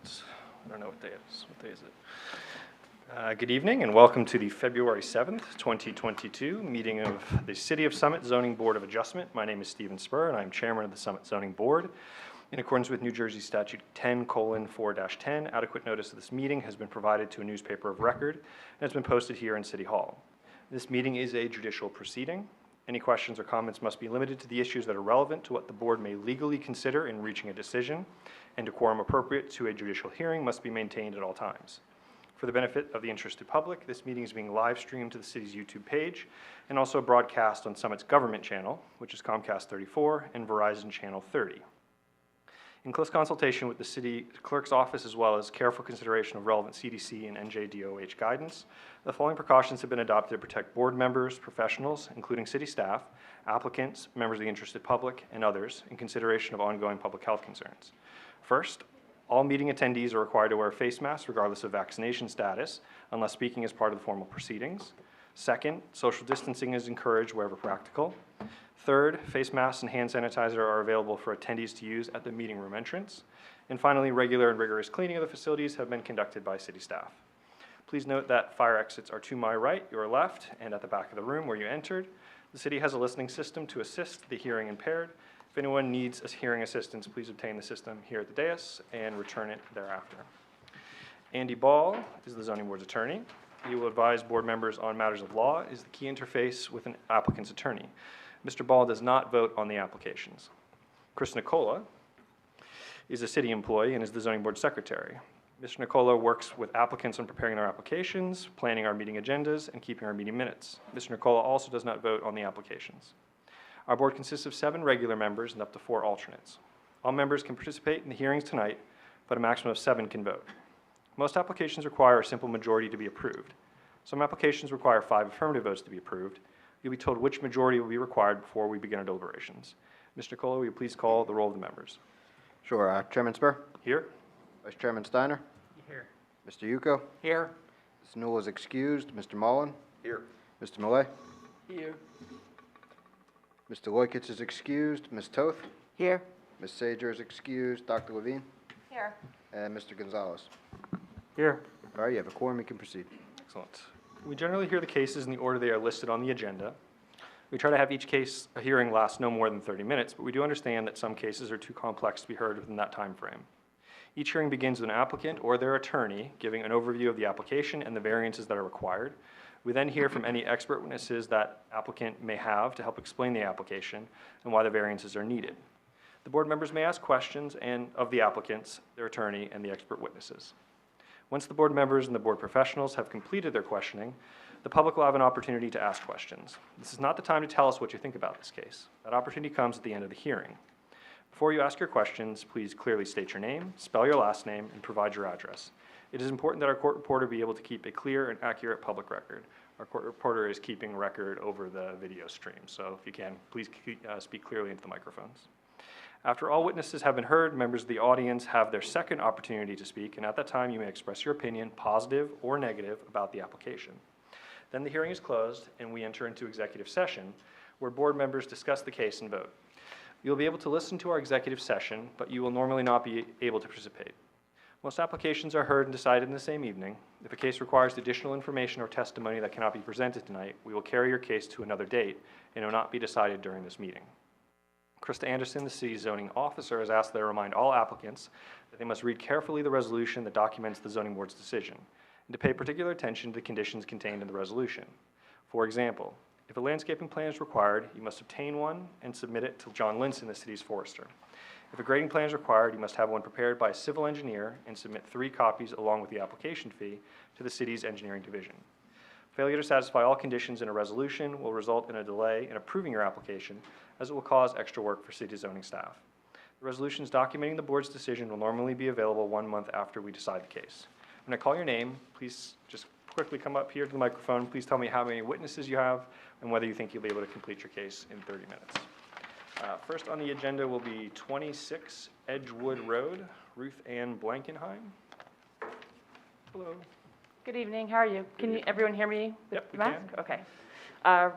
I don't know what day it is. What day is it? Good evening and welcome to the February 7th, 2022 meeting of the City of Summit Zoning Board of Adjustment. My name is Stephen Spur and I'm Chairman of the Summit Zoning Board. In accordance with New Jersey Statute 10:4-10, adequate notice of this meeting has been provided to a newspaper of record and has been posted here in City Hall. This meeting is a judicial proceeding. Any questions or comments must be limited to the issues that are relevant to what the board may legally consider in reaching a decision, and decorum appropriate to a judicial hearing must be maintained at all times. For the benefit of the interested public, this meeting is being live streamed to the city's YouTube page and also broadcast on Summit's government channel, which is Comcast 34 and Verizon Channel 30. In close consultation with the city clerk's office as well as careful consideration of relevant CDC and NJDOH guidance, the following precautions have been adopted to protect board members, professionals, including city staff, applicants, members of the interested public, and others in consideration of ongoing public health concerns. First, all meeting attendees are required to wear face masks regardless of vaccination status, unless speaking as part of the formal proceedings. Second, social distancing is encouraged wherever practical. Third, face masks and hand sanitizer are available for attendees to use at the meeting room entrance. And finally, regular and rigorous cleaning of the facilities have been conducted by city staff. Please note that fire exits are to my right, your left, and at the back of the room where you entered. The city has a listening system to assist the hearing impaired. If anyone needs hearing assistance, please obtain the system here at the dais and return it thereafter. Andy Ball is the zoning board's attorney. He will advise board members on matters of law, is the key interface with an applicant's attorney. Mr. Ball does not vote on the applications. Chris Nicola is a city employee and is the zoning board secretary. Mr. Nicola works with applicants on preparing their applications, planning our meeting agendas, and keeping our meeting minutes. Mr. Nicola also does not vote on the applications. Our board consists of 7 regular members and up to 4 alternates. All members can participate in the hearings tonight, but a maximum of 7 can vote. Most applications require a simple majority to be approved. Some applications require 5 affirmative votes to be approved. You'll be told which majority will be required before we begin our deliberations. Mr. Nicola, will you please call the roll of the members? Sure. Chairman Spur? Here. Vice Chairman Steiner? Here. Mr. Yuko? Here. Ms. Newell is excused. Mr. Mullen? Here. Mr. Millay? Here. Mr. Loikitz is excused. Ms. Toth? Here. Ms. Sager is excused. Dr. Levine? Here. And Mr. Gonzalez. Here. All right, you have a quorum. You can proceed. Excellent. We generally hear the cases in the order they are listed on the agenda. We try to have each case, a hearing, last no more than 30 minutes, but we do understand that some cases are too complex to be heard within that time frame. Each hearing begins with an applicant or their attorney giving an overview of the application and the variances that are required. We then hear from any expert witnesses that applicant may have to help explain the application and why the variances are needed. The board members may ask questions of the applicants, their attorney, and the expert witnesses. Once the board members and the board professionals have completed their questioning, the public will have an opportunity to ask questions. This is not the time to tell us what you think about this case. That opportunity comes at the end of the hearing. Before you ask your questions, please clearly state your name, spell your last name, and provide your address. It is important that our court reporter be able to keep a clear and accurate public record. Our court reporter is keeping record over the video stream, so if you can, please speak clearly into the microphones. After all witnesses have been heard, members of the audience have their second opportunity to speak, and at that time you may express your opinion, positive or negative, about the application. Then the hearing is closed, and we enter into executive session, where board members discuss the case and vote. You'll be able to listen to our executive session, but you will normally not be able to participate. Most applications are heard and decided in the same evening. If a case requires additional information or testimony that cannot be presented tonight, we will carry your case to another date, and it will not be decided during this meeting. Krista Anderson, the city's zoning officer, has asked that I remind all applicants that they must read carefully the resolution that documents the zoning board's decision, and to pay particular attention to the conditions contained in the resolution. For example, if a landscaping plan is required, you must obtain one and submit it to John Linson, the city's forester. If a grading plan is required, you must have one prepared by a civil engineer and submit 3 copies along with the application fee to the city's engineering division. Failure to satisfy all conditions in a resolution will result in a delay in approving your application, as it will cause extra work for city zoning staff. The resolutions documenting the board's decision will normally be available 1 month after we decide the case. When I call your name, please just quickly come up here to the microphone. Please tell me how many witnesses you have and whether you think you'll be able to complete your case in 30 minutes. First on the agenda will be 26 Edgewood Road, Ruth Ann Blankenheim. Hello. Good evening. How are you? Can everyone hear me with Yep, the we mask? can. Okay.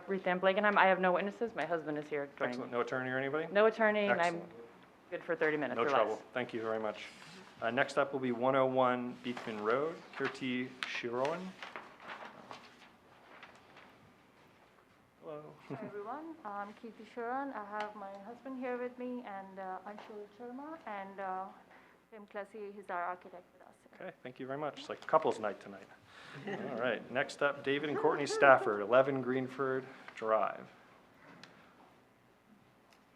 Ruth Ann Blankenheim. I have no witnesses. My husband is here joining Excellent. me. No attorney or anybody? No attorney, and I'm Excellent. good for 30 minutes No or trouble. less. Thank you very much. Next up will be 101 Beekman Road, Kirti, Shiron. Hello. Hi everyone, I'm Kirti Shiron. I have my husband here with me and Anshul Sharma and Tim Classy, he's our architect with us. Okay, thank you very much. It's like couples night tonight. All right, next up, David and Courtney Stafford, 11 Greenford Drive.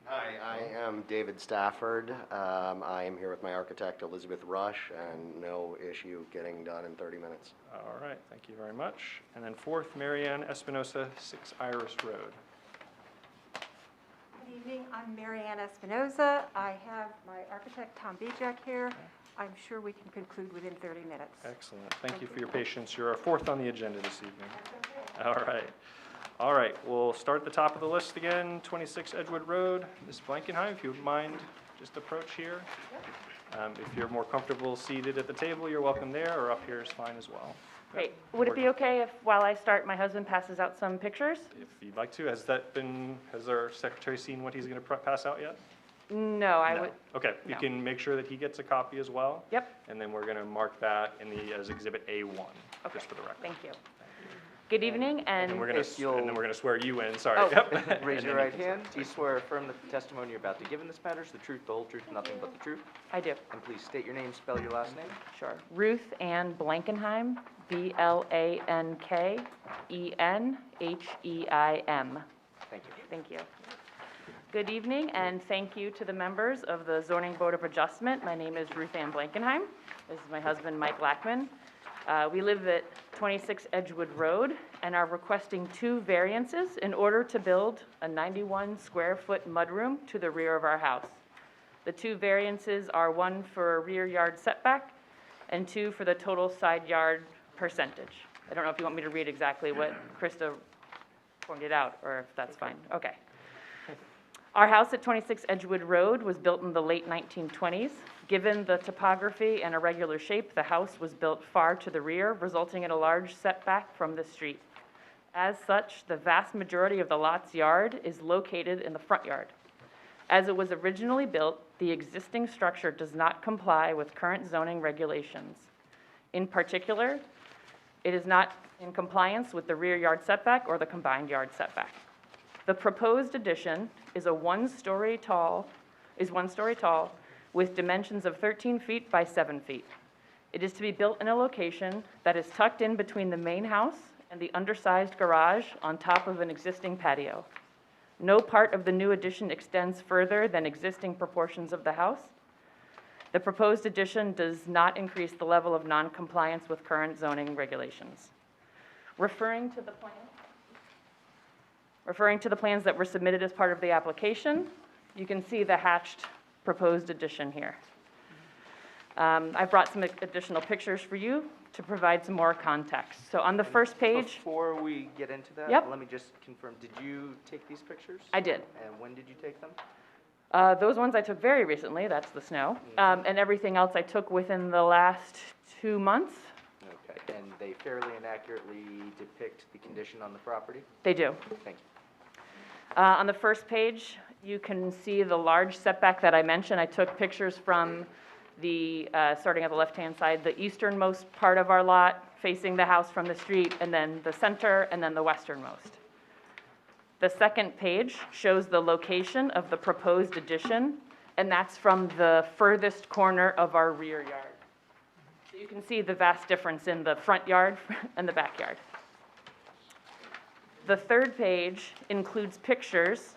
Hi, I am David Stafford. I am here with my architect, Elizabeth Rush, and no issue getting done in 30 minutes. All right, thank you very much. And then fourth, Marianne Espinosa, 6 Iris Road. Good evening, I'm Marianne Espinoza. I have my architect, Tom Bijak, here. I'm sure we can conclude within 30 minutes. Excellent. Thank you for your patience. You're our fourth on the agenda this evening. All right. All right, we'll start at the top of the list again, 26 Edgewood Road. Ms. Blankenheim, if you would mind, just approach here. If you're more comfortable seated at the table, you're welcome there, or up here is fine as well. Great. Would it be okay if, while I start, my husband passes out some pictures? If you'd like to, has our secretary seen what he's going to pass out yet? No, I No. would, Okay, you no. can make sure that he gets a copy as well. Yep. And then we're going to mark that as Exhibit A1, Okay, just for the record. thank you. Good evening, And then we're going If to, you'll- and then we're going to swear you in, sorry. Oh. Yep. Raise And your then right hand. Do you swear or affirm that the testimony you're about to give in this matter is the truth, the whole truth, and nothing but the truth? I do. And please state your name, spell your last name. Sure. Ruth Ann Blankenheim, Blankenheim. Thank you. Thank you. Good evening, and thank you to the members of the Zoning Board of Adjustment. My name is Ruth Ann Blankenheim. This is my husband, Mike Lackman. We live at 26 Edgewood Road and are requesting 2 variances in order to build a 91-square-foot mudroom to the rear of our house. The 2 variances are 1 for rear yard setback and 2 for the total side yard percentage. I don't know if you want me to read exactly what Krista pointed out, or if that's fine. Okay. Our house at 26 Edgewood Road was built in the late 1920s. Given the topography and irregular shape, the house was built far to the rear, resulting in a large setback from the street. As such, the vast majority of the lot's yard is located in the front yard. As it was originally built, the existing structure does not comply with current zoning regulations. In particular, it is not in compliance with the rear yard setback or the combined yard setback. The proposed addition is one story tall with dimensions of 13 feet by 7 feet. It is to be built in a location that is tucked in between the main house and the undersized garage on top of an existing patio. No part of the new addition extends further than existing proportions of the house. The proposed addition does not increase the level of non-compliance with current zoning regulations. Referring to the plans that were submitted as part of the application, you can see the hatched proposed addition here. I've brought some additional pictures for you to provide some more context. So on the first page, Before we get into that, Yep. let me just confirm, did you take these pictures? I did. And when did you take them? Those ones I took very recently, that's the snow, and everything else I took within the last 2 months. Okay, and they fairly and accurately depict the condition on the property? They do. Thank you. On the first page, you can see the large setback that I mentioned. I took pictures from the, starting at the left-hand side, the easternmost part of our lot, facing the house from the street, and then the center, and then the westernmost. The second page shows the location of the proposed addition, and that's from the furthest corner of our rear yard. So you can see the vast difference in the front yard and the backyard. The third page includes pictures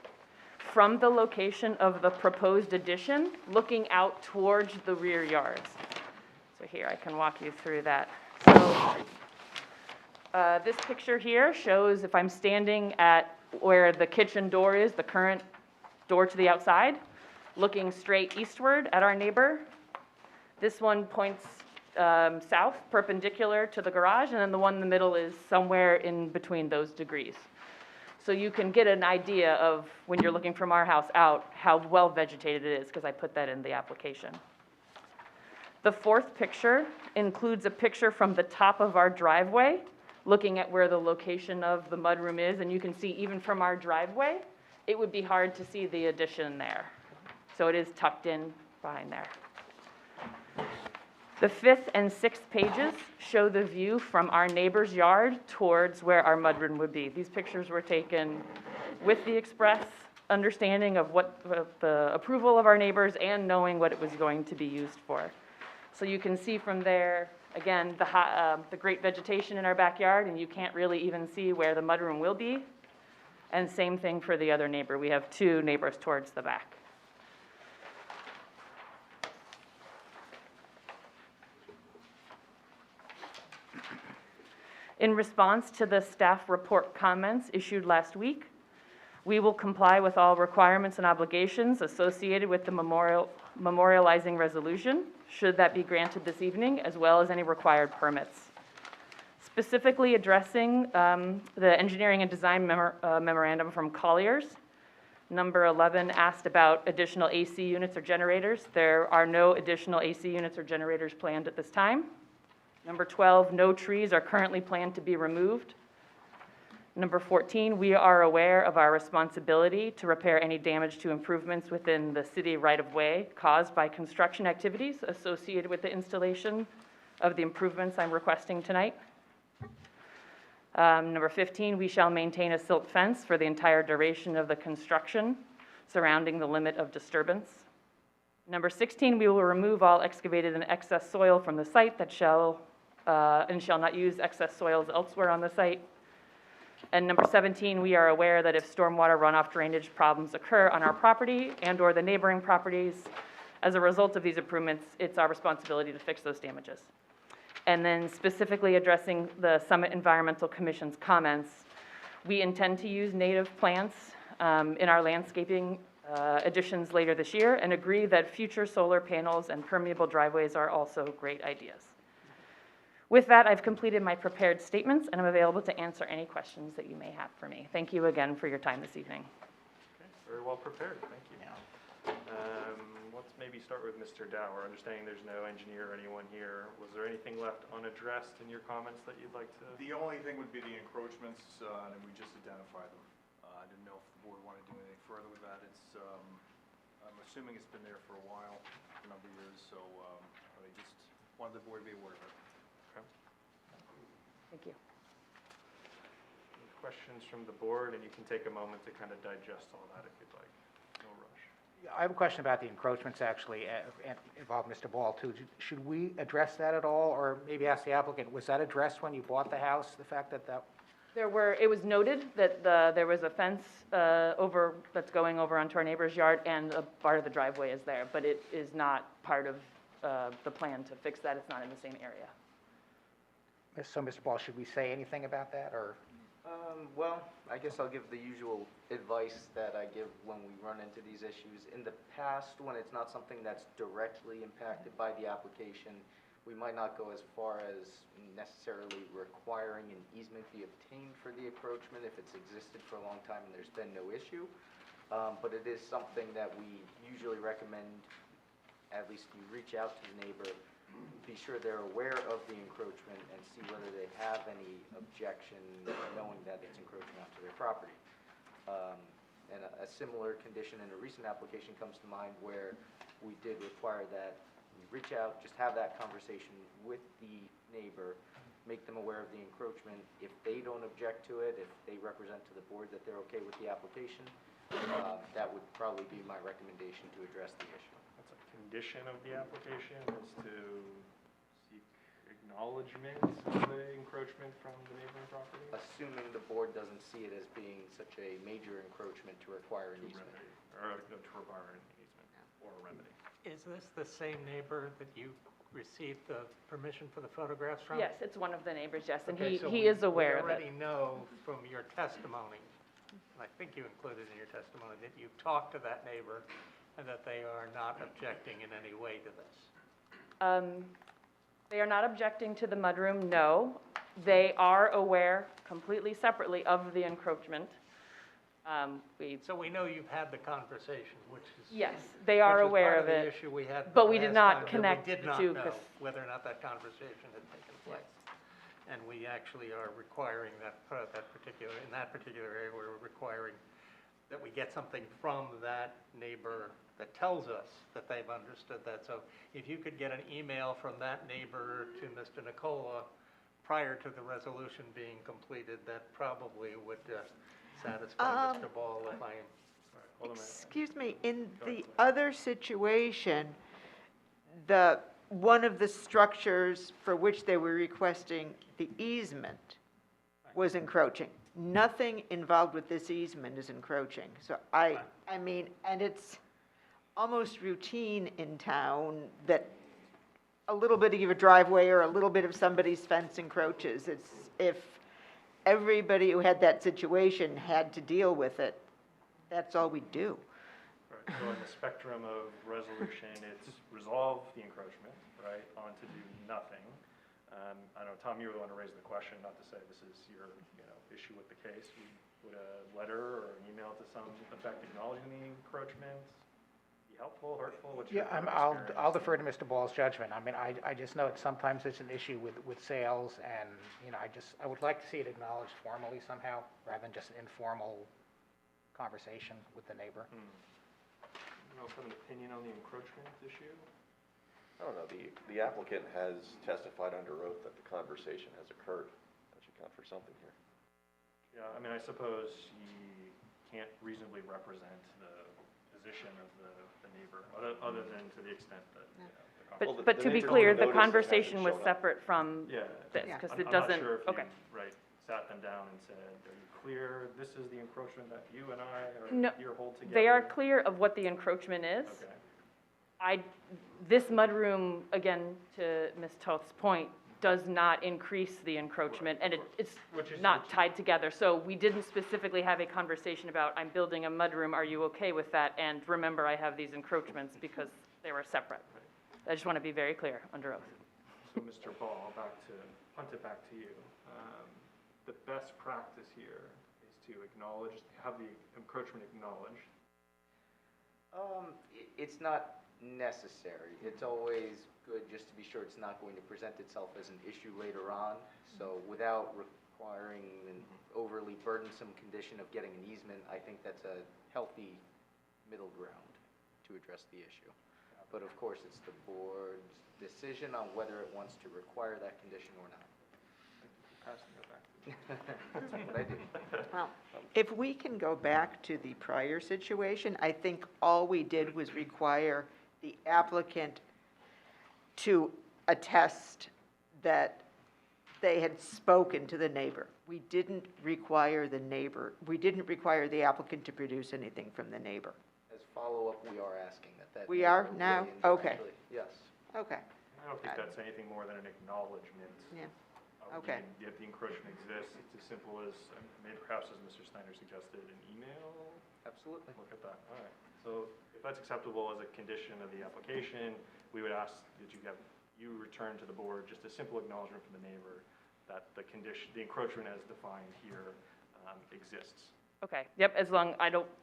from the location of the proposed addition, looking out towards the rear yards. So here, I can walk you through that. So this picture here shows if I'm standing at where the kitchen door is, the current door to the outside, looking straight eastward at our neighbor. This one points south, perpendicular to the garage, and then the one in the middle is somewhere in between those degrees. So you can get an idea of, when you're looking from our house out, how well vegetated it is, because I put that in the application. The fourth picture includes a picture from the top of our driveway, looking at where the location of the mudroom is, and you can see even from our driveway, it would be hard to see the addition there. So it is tucked in behind there. The 5th and 6th pages show the view from our neighbor's yard towards where our mudroom would be. These pictures were taken with the express understanding of what the approval of our neighbors and knowing what it was going to be used for. So you can see from there, again, the great vegetation in our backyard, and you can't really even see where the mudroom will be. And same thing for the other neighbor. We have 2 neighbors towards the back. In response to the staff report comments issued last week, we will comply with all requirements and obligations associated with the memorializing resolution, should that be granted this evening, as well as any required permits. Specifically addressing the engineering and design memorandum from Colliers, number 11 asked about additional AC units or generators. There are no additional AC units or generators planned at this time. Number 12, no trees are currently planned to be removed. Number 14, we are aware of our responsibility to repair any damage to improvements within the city right-of-way caused by construction activities associated with the installation of the improvements I'm requesting tonight. Number 15, we shall maintain a silt fence for the entire duration of the construction surrounding the limit of disturbance. Number 16, we will remove all excavated and excess soil from the site that shall not use excess soils elsewhere on the site. And number 17, we are aware that if stormwater runoff drainage problems occur on our property and/or the neighboring properties as a result of these improvements, it's our responsibility to fix those damages. And then specifically addressing the Summit Environmental Commission's comments, we intend to use native plants in our landscaping additions later this year and agree that future solar panels and permeable driveways are also great ideas. With that, I've completed my prepared statements, and I'm available to answer any questions that you may have for me. Thank you again for your time this evening. Okay, very well prepared, thank you. Let's maybe start with Mr. Dower. Understanding there's no engineer or anyone here, was there anything left unaddressed in your comments that you'd like to? The only thing would be the encroachments, and we just identified them. I didn't know if the board wanted to do anything further with that. It's, I'm assuming it's been there for a while, a number of years, so I just wanted the board to be aware of it. Okay. Thank you. Any questions from the board? And you can take a moment to kind of digest all that if you'd like. No rush. I have a question about the encroachments, actually, involve Mr. Ball, too. Should we address that at all, or maybe ask the applicant, was that addressed when you bought the house, the fact that that? It was noted that there was a fence that's going over onto our neighbor's yard, and a part of the driveway is there, but it is not part of the plan to fix that. It's not in the same area. So, Mr. Ball, should we say anything about that, or? Well, I guess I'll give the usual advice that I give when we run into these issues. In the past, when it's not something that's directly impacted by the application, we might not go as far as necessarily requiring an easement be obtained for the encroachment if it's existed for a long time and there's been no issue. But it is something that we usually recommend, at least you reach out to the neighbor, be sure they're aware of the encroachment and see whether they have any objection knowing that it's encroaching onto their property. And a similar condition in a recent application comes to mind where we did require that we reach out, just have that conversation with the neighbor, make them aware of the encroachment. If they don't object to it, if they represent to the board that they're okay with the application, that would probably be my recommendation to address the issue. That's a condition of the application, is to seek acknowledgement of the encroachment from the neighboring property? Assuming the board doesn't see it as being such a major encroachment to require an easement. Or no, to require an easement or a remedy. Is this the same neighbor that you received the permission for the photographs from? Yes, it's one of the neighbors, yes, and Okay, so he is aware of We it. already know from your testimony, and I think you included in your testimony, that you talked to that neighbor and that they are not objecting in any way to this. They are not objecting to the mudroom, no. They are aware completely separately of the encroachment. So we know you've had the conversation, which is. Yes, they are aware of Which is part of it. the issue we had. But the we did last not time, that connect we did the not two, know 'cause- whether or not that conversation had taken place. And we actually are requiring that particular area, we're requiring that we get something from that neighbor that tells us that they've understood that. So if you could get an email from that neighbor to Mr. Nicola prior to the resolution being completed, that probably would satisfy Mr. Ball if I am. Hold on a minute. Excuse me, in the other situation, one of the structures for which they were requesting the easement was encroaching. Nothing involved with this easement is encroaching. So I mean, and it's almost routine in town that a little bit of a driveway or a little bit of somebody's fence encroaches. It's, if everybody who had that situation had to deal with it, that's all we do. Right, so on the spectrum of resolution, it's resolve the encroachment, right, on to do nothing. I know, Tom, you were the one to raise the question, not to say this is your, issue with the case. Would a letter or an email to some effect acknowledging the encroachments be helpful, hurtful? What's your Yeah, experience? I'll defer to Mr. Ball's judgment. I mean, I just know that sometimes it's an issue with sales, and, I would like to see it acknowledged formally somehow, rather than just an informal conversation with the neighbor. You also have an opinion on the encroachment issue? I don't know, the applicant has testified under oath that the conversation has occurred. That should count for something here. Yeah, I mean, I suppose he can't reasonably represent the position of the neighbor, other than to the extent that, the But, Well, the- but the to be neighbor clear, would the notice it hasn't conversation was shown up. separate from Yeah. this, Yeah. because I'm it doesn't, not sure if okay. you, right, sat them down and said, are you clear, this is the encroachment that you and I are No, here hold together? They are clear of what the encroachment is. Okay. This mudroom, again, to Ms. Toth's point, does not increase the encroachment, and it's not tied together. So we didn't specifically have a conversation about, I'm building a mudroom, are you okay with that? And remember, I have these encroachments because they were separate. I just want to be very clear under oath. So, Mr. Ball, punt it back to you. The best practice here is to have the encroachment acknowledged. It's not necessary. It's always good just to be sure it's not going to present itself as an issue later on. So without requiring an overly burdensome condition of getting an easement, I think that's a healthy middle ground to address the issue. But of course, it's the board's decision on whether it wants to require that condition or not. Passing it back. That's what I do. Well, if we can go back to the prior situation, I think all we did was require the applicant to attest that they had spoken to the neighbor. We didn't require the applicant to produce anything from the neighbor. As follow-up, we are asking that. We are neighbor now? weigh in Okay. directly. Yes. Okay, I don't think that's anything more than an acknowledgement. yeah. of Okay. If the encroachment exists, it's as simple as, maybe perhaps as Mr. Steiner suggested, an email? Absolutely. Look at that, all right. So if that's acceptable as a condition of the application, we would ask that you return to the board just a simple acknowledgement from the neighbor that the encroachment as defined here exists. Okay, yep,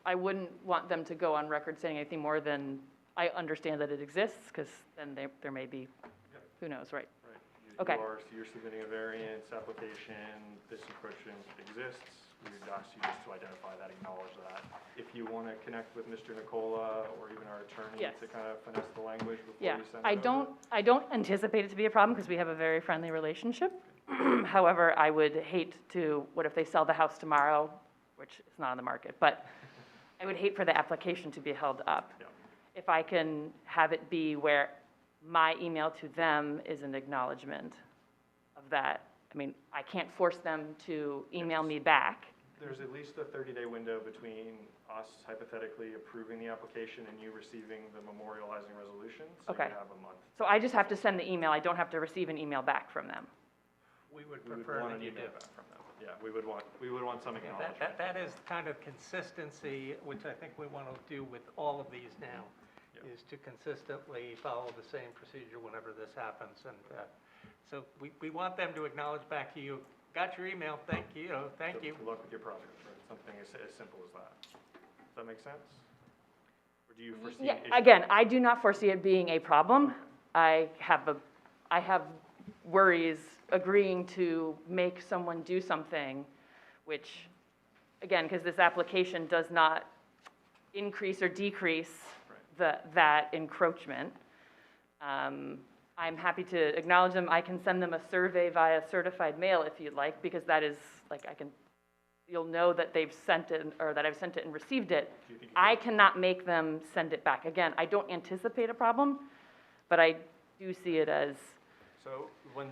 I wouldn't want them to go on record saying anything more than, I understand that it exists, because then there may be, who knows, right? Right. Okay. You're submitting a variance application, this encroachment exists, we would ask you just to identify that, acknowledge that. If you want to connect with Mr. Nicola or even our attorney Yes. to kind of finesse the language before Yeah, you send it over. I don't anticipate it to be a problem, because we have a very friendly relationship. However, I would hate to, what if they sell the house tomorrow, which is not on the market, but I would hate for the application to be held up. Yeah. If I can have it be where my email to them is an acknowledgement of that. I mean, I can't force them to email me back. There's at least a 30-day window between us hypothetically approving the application and you receiving the memorializing resolution, so Okay. you have a month. So I just have to send the email, I don't have to receive an email back from them. We would We would prefer want that an you email do. back from them. Yeah, we would want some Yeah, acknowledgement. that is kind of consistency, which I think we want to do with all of these now, Yeah. is to consistently follow the same procedure whenever this happens. And so we want them to acknowledge back to you, got your email, thank you, thank you. Good luck with your project, right? Something as simple as that. Does that make sense? Or do you foresee Yeah, issues? again, I do not foresee it being a problem. I have worries agreeing to make someone do something, which, again, because this application does not increase or decrease Right. that encroachment. I'm happy to acknowledge them. I can send them a survey via certified mail if you'd like, because that is, like, you'll know that they've sent it, or that I've sent it and received it. Do you think you I cannot make them send it back. Again, I don't anticipate a problem, but I do see it as, So when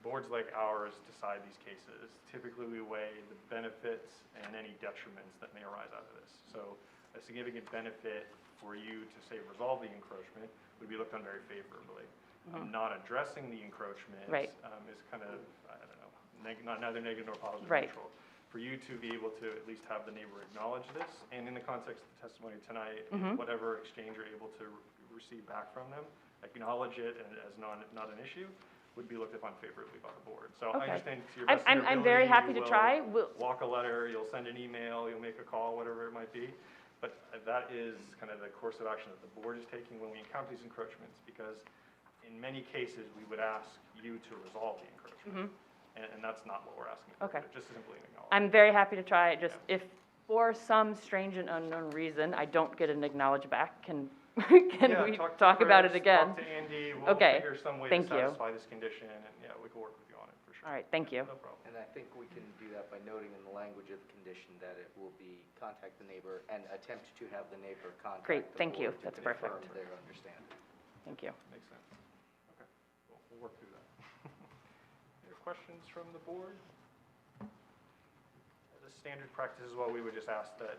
boards like ours decide these cases, typically we weigh the benefits and any detriments that may arise out of this. So a significant benefit for you to, say, resolve the encroachment would be looked on very favorably. Not addressing the encroachment Right. is kind of, I don't know, neither negative nor positive, Right. neutral. For you to be able to at least have the neighbor acknowledge this, and in the context of the testimony tonight, whatever exchange you're able to receive back from them, acknowledge it as not an issue, would be looked upon favorably by the board. So I Okay. understand to your best of your I'm very ability, happy you to will try. walk a letter, you'll send an email, you'll make a call, whatever it might be. But that is kind of the course of action that the board is taking when we encounter these encroachments, because in many cases, we would ask you to resolve the encroachment. And that's not what we're asking for. Okay. Just simply an acknowledgement. I'm very happy to try it. Just if for some strange and unknown reason I don't get an acknowledge back, can Yeah, we to talk about it Chris, again? Talk to Andy, we'll Okay. figure some way to Thank you. satisfy this condition, and yeah, we can work with you on it, for sure. All right, thank you. No problem. And I think we can do that by noting in the language of the condition that it will be contact the neighbor and attempt to have the neighbor contact Great, the thank you. board to That's confirm perfect. their understanding. Thank you. Makes sense. Okay, we'll work through that. Any questions from the board? As a standard practice as well, we would just ask that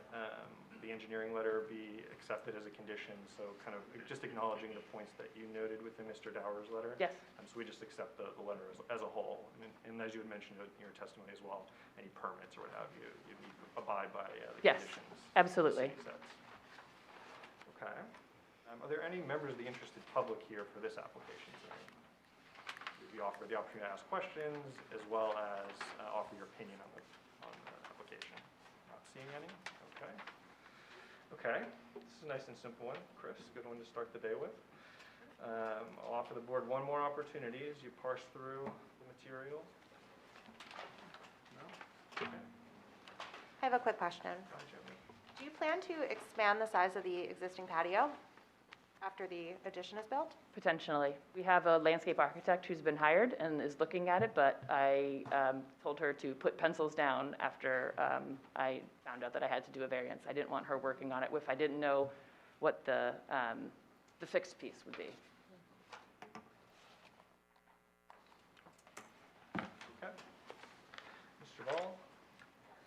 the engineering letter be accepted as a condition, so kind of just acknowledging the points that you noted within Mr. Dower's letter. Yes. So we just accept the letter as a whole, and as you had mentioned in your testimony as well, any permits or what have you, you need to abide by the Yes, conditions. absolutely. the city sets. Okay. Are there any members of the interested public here for this application tonight? We offer the opportunity to ask questions as well as offer your opinion on the application. Not seeing any? Okay. Okay, this is a nice and simple one. Chris, good one to start the day with. I'll offer the board one more opportunity as you parse through the material. No? Okay. I have a quick question. Go ahead, Jeremy. Do you plan to expand the size of the existing patio after the addition is built? Potentially. We have a landscape architect who's been hired and is looking at it, but I told her to put pencils down after I found out that I had to do a variance. I didn't want her working on it if I didn't know what the fixed piece would be. Okay. Mr. Ball,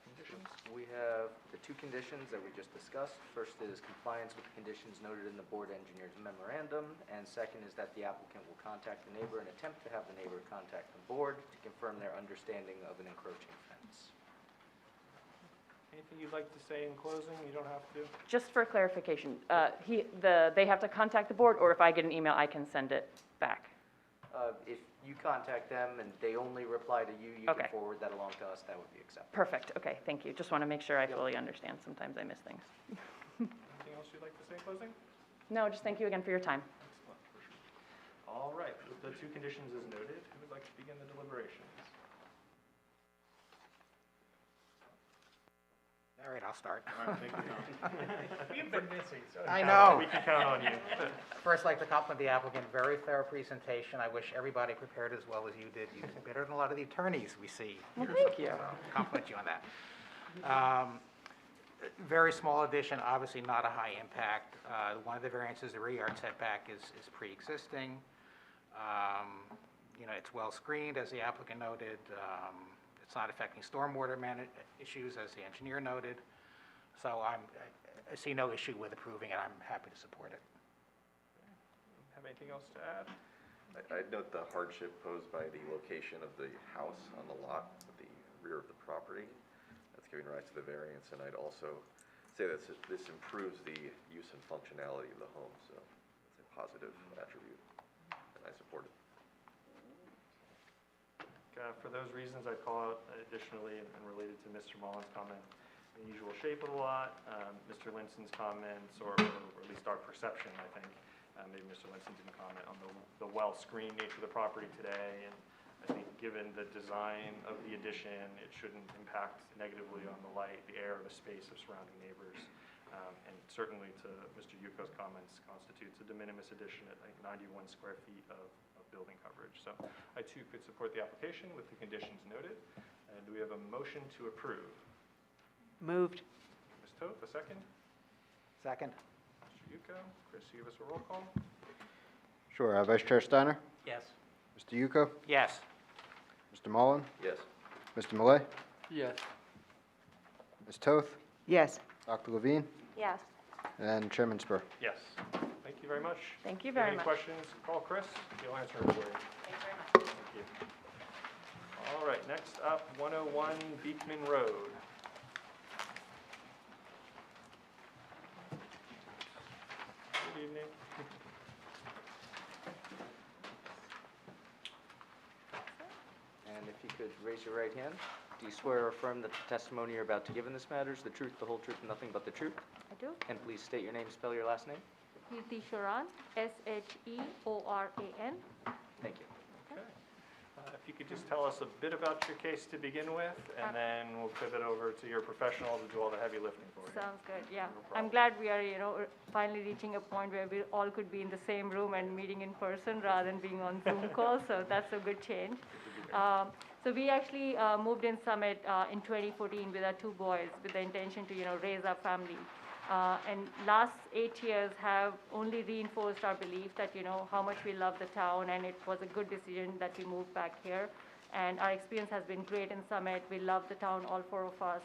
conditions? We have the two conditions that we just discussed. First is compliance with the conditions noted in the board engineer's memorandum, and second is that the applicant will contact the neighbor and attempt to have the neighbor contact the board to confirm their understanding of an encroaching fence. Anything you'd like to say in closing? You don't have to. Just for clarification, they have to contact the board, or if I get an email, I can send it back? If you contact them and they only reply to you, you Okay. can forward that along to us. That would be acceptable. Perfect, okay, thank you. Just want to make sure I fully understand. Sometimes I miss things. Anything else you'd like to say in closing? No, just thank you again for your time. Excellent, for sure. All right, with the two conditions as noted, who would like to begin the deliberations? All right, I'll start. All right, thank you, Tom. You've been missing, so. I know. We can count on you. First, I'd like to compliment the applicant, very thorough presentation. I wish everybody prepared as well as you did. You did better than a lot of the attorneys we see. Well, thank you. So, compliment you on that. Very small addition, obviously not a high impact. One of the variances, the rear yard setback is pre-existing. You know, it's well screened, as the applicant noted. It's not affecting stormwater issues, as the engineer noted. So I see no issue with approving it. I'm happy to support it. Have anything else to add? I'd note the hardship posed by the location of the house on the lot at the rear of the property. That's giving rise to the variance, and I'd also say that this improves the use and functionality of the home, so it's a positive attribute, and I support it. For those reasons, I'd call out additionally, and related to Mr. Mullen's comment, the usual shape of the lot, Mr. Linson's comments, or at least our perception, I think. Maybe Mr. Linson didn't comment on the well-screened nature of the property today, and I think given the design of the addition, it shouldn't impact negatively on the light, the air, the space of surrounding neighbors. And certainly to Mr. Yuko's comments, constitutes a de minimis addition at like 91 square feet of building coverage. So I too could support the application with the conditions noted. And do we have a motion to approve? Moved. Ms. Toth, a second? Second? Mr. Yuko, Chris, you give us a roll call? Sure. Vice Chair Steiner? Yes. Mr. Yuko? Yes. Mr. Mullen? Yes. Mr. Malay? Yes. Ms. Toth? Yes. Dr. Levine? Yes. And Chairman Spur. Yes. Thank you very much. Thank you If you have very much. Any questions, call Chris. He'll answer them for you. Thank you very much. Thank you. All right, next up, 101 Beekman Road. Good evening. And if you could raise your right hand, do you swear or affirm that the testimony you're about to give in this matter is the truth, the whole truth, and nothing but the truth? I do. And please state your name, spell your last name. Kirti Shiron, Sheoran. Thank you. Okay. If you could just tell us a bit about your case to begin with, and then we'll pivot over to your professional to do all the heavy lifting for you. Sounds good, yeah. No I'm problem. glad we are, finally reaching a point where we all could be in the same room and meeting in person rather than being on Zoom call, so that's a good change. So we actually moved in Summit in 2014 with our 2 boys with the intention to, raise our family. And last 8 years have only reinforced our belief that, how much we love the town, and it was a good decision that we moved back here. And our experience has been great in Summit. We love the town, all 4 of us.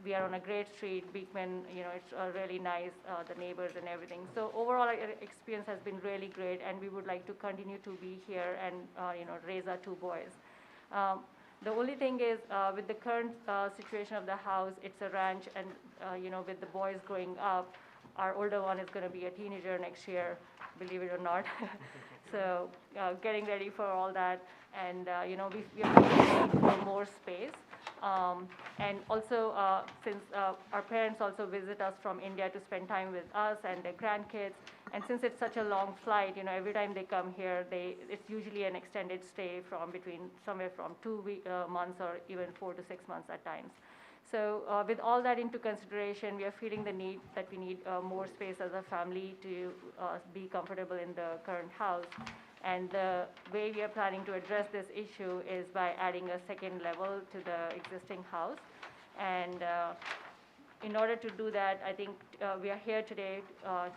We are on a great street, Beekman, it's really nice, the neighbors and everything. So overall, our experience has been really great, and we would like to continue to be here and, raise our 2 boys. The only thing is, with the current situation of the house, it's a ranch, and with the boys growing up, our older one is going to be a teenager next year, believe it or not. So getting ready for all that, and we are looking for more space. And also, since our parents also visit us from India to spend time with us and their grandkids, and since it's such a long flight, every time they come here, it's usually an extended stay from somewhere from 2 months or even 4 to 6 months at times. So with all that into consideration, we are feeling the need that we need more space as a family to be comfortable in the current house. And the way we are planning to address this issue is by adding a second level to the existing house. And in order to do that, I think we are here today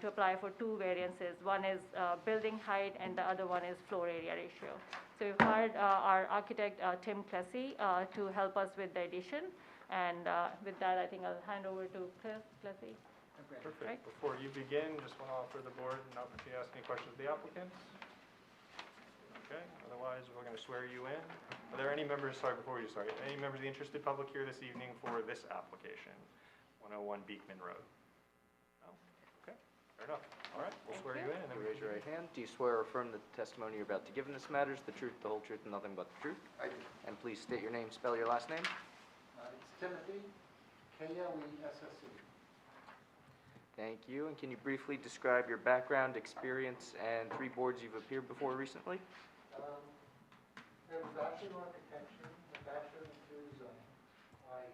to apply for 2 variances. One is building height, and the other one is floor area ratio. So we've hired our architect, Tim Clessy, to help us with the addition. And with that, I think I'll hand over to Clessy. Perfect. Right. Before you begin, just want to offer the board an opportunity to ask any questions of the applicants. Okay, otherwise, we're going to swear you in. Are there any members, before you start, any members of the interested public here this evening for this application, 101 Beekman Road? No? Okay, fair enough. All right, we'll swear you in. And then Raise your right hand. Do you swear or affirm that the testimony you're about to give in this matter is the truth, the whole truth, and nothing but the truth? I do. And please state your name, spell your last name. It's Timothy, K-L-E-S-S-E. Thank you. And can you briefly describe your background, experience, and 3 boards you've appeared before recently? I have a Bachelor of Architecture, a Bachelor of Interior Design.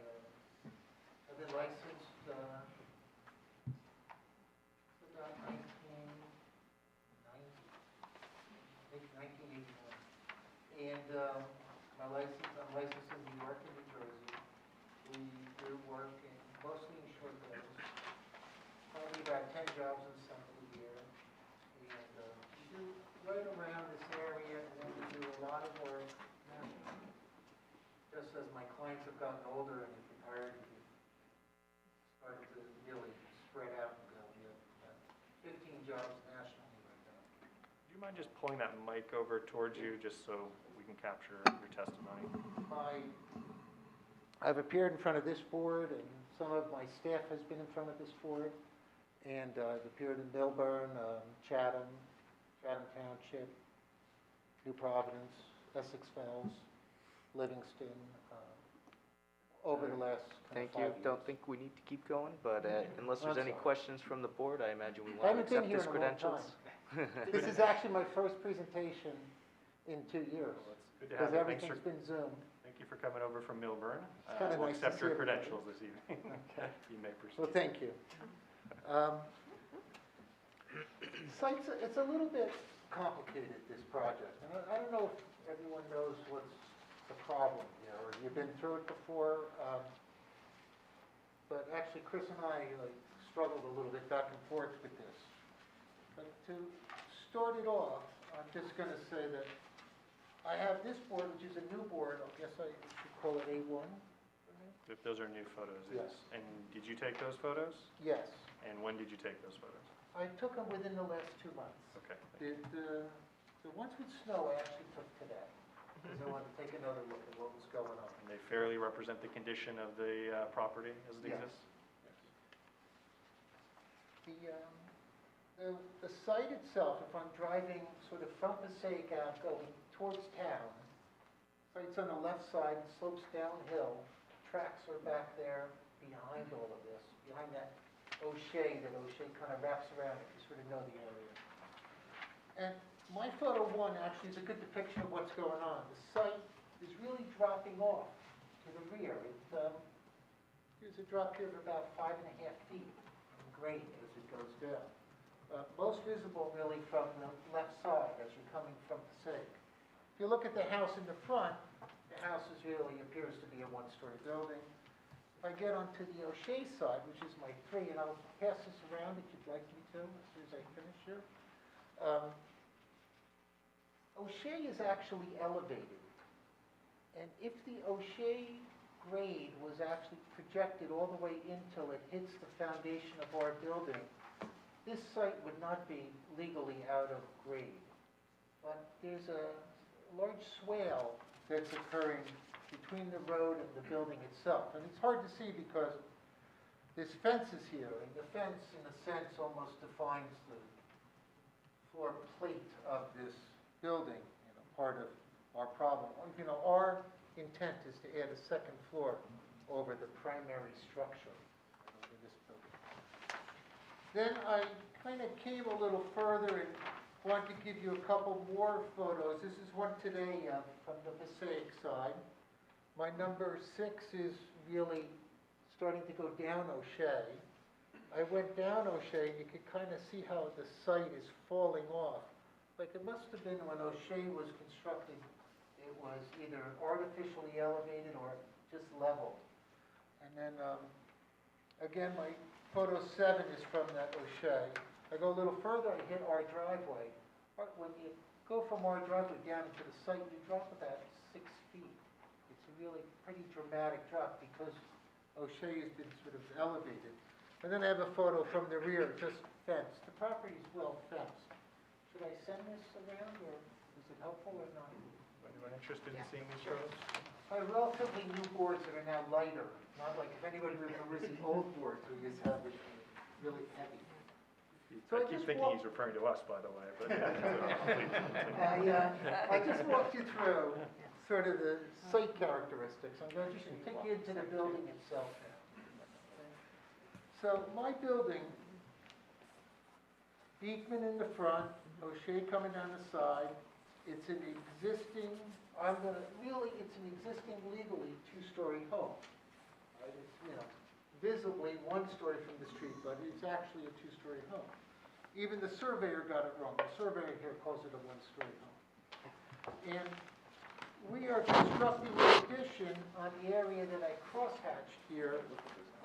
I've been licensed about 1989. And I'm licensed in New York and New Jersey. We do work mostly in short bills, probably about 10 jobs in summer a year. And we do right around this area, and then we do a lot of work nationally. Just as my clients have gotten older and have retired, we've started to really spread out and go. We have about 15 jobs nationally right now. do you mind just pulling that mic over towards you, just so we can capture your testimony? I've appeared in front of this board, and some of my staff has been in front of this board, and I've appeared in Milburn, Chatham Township, New Providence, Essex Fells, Livingston, over the last Thank 5 you. years. Don't think we need to keep going, but unless there's I'm any sorry. questions from the board, I imagine we I want to haven't been accept here his in a long credentials. This is actually my first presentation in 2 years, Good to have because you. Thanks for, everything's been Zoom. thank you for coming over from Milburn. kinda We'll nice to accept see your everybody. credentials this evening. Okay. You may proceed. Well, thank you. It's a little bit complicated, this project, and I don't know if everyone knows what's the problem here, or you've been through it before, but actually Chris and I struggled a little bit back and forth with this. But to start it off, I'm just going to say that I have this board, which is a new board, I guess I should call it A1. If those are new photos, Yes. And did you take those photos? Yes, And when did you take those photos? I took them within the last 2 months. Okay. The ones with snow I actually took today, because I wanted to take another look at what was going on. And they fairly represent the condition of the property as it Yes. exists? The site itself, if I'm driving sort of from Passaic out going towards town, site's on the left side, slopes downhill, tracks are back there behind all of this, behind that O'Shea kind of wraps around if you sort of know the area. And my photo one actually is a good depiction of what's going on. The site is really dropping off to the rear. There's a drop here of about 5.5 feet in grade as it goes down. Most visible really from the left side as you're coming from Passaic. If you look at the house in the front, the house really appears to be a one-story building. If I get onto the O'Shea side, which is my 3, and I'll pass this around if you'd like me to, as soon as I finish here. O'Shea is actually elevated. And if the O'Shea grade was actually projected all the way until it hits the foundation of our building, this site would not be legally out of grade. But there's a large swale that's occurring between the road and the building itself. And it's hard to see because there's fences here, and the fence, in a sense, almost defines the floor plate of this building, part of our problem. Our intent is to add a second floor over the primary structure over this building. Then I kind of came a little further and wanted to give you a couple more photos. This is one today from the Passaic side. My number 6 is really starting to go down O'Shea. I went down O'Shea, and you could kind of see how the site is falling off. Like it must have been when O'Shea was constructed, it was either artificially elevated or just level. And then, again, my photo 7 is from that O'Shea. I go a little further, I hit our driveway. When you go from our driveway down into the site, you drop about 6 feet. It's a really pretty dramatic drop because O'Shea has been sort of elevated. And then I have a photo from the rear, just fenced. The property is well fenced. Should I send this around, or is it helpful or not? Anyone interested in seeing these photos? I have relatively new boards that are now lighter, not like if anybody remembers the old boards we used to have, which were really heavy. I keep thinking he's referring to us, by the way, but. I just walked you through sort of the site characteristics. I'm going to just take you into the building itself now. So my building, Beekman in the front, O'Shea coming down the side. It's an existing, it's an existing legally 2-story home. Right? It's, visibly 1-story from the street, but it's actually a 2-story home. Even the surveyor got it wrong. The surveyor here calls it a 1-story home. And we are constructing an addition on the area that I crosshatched here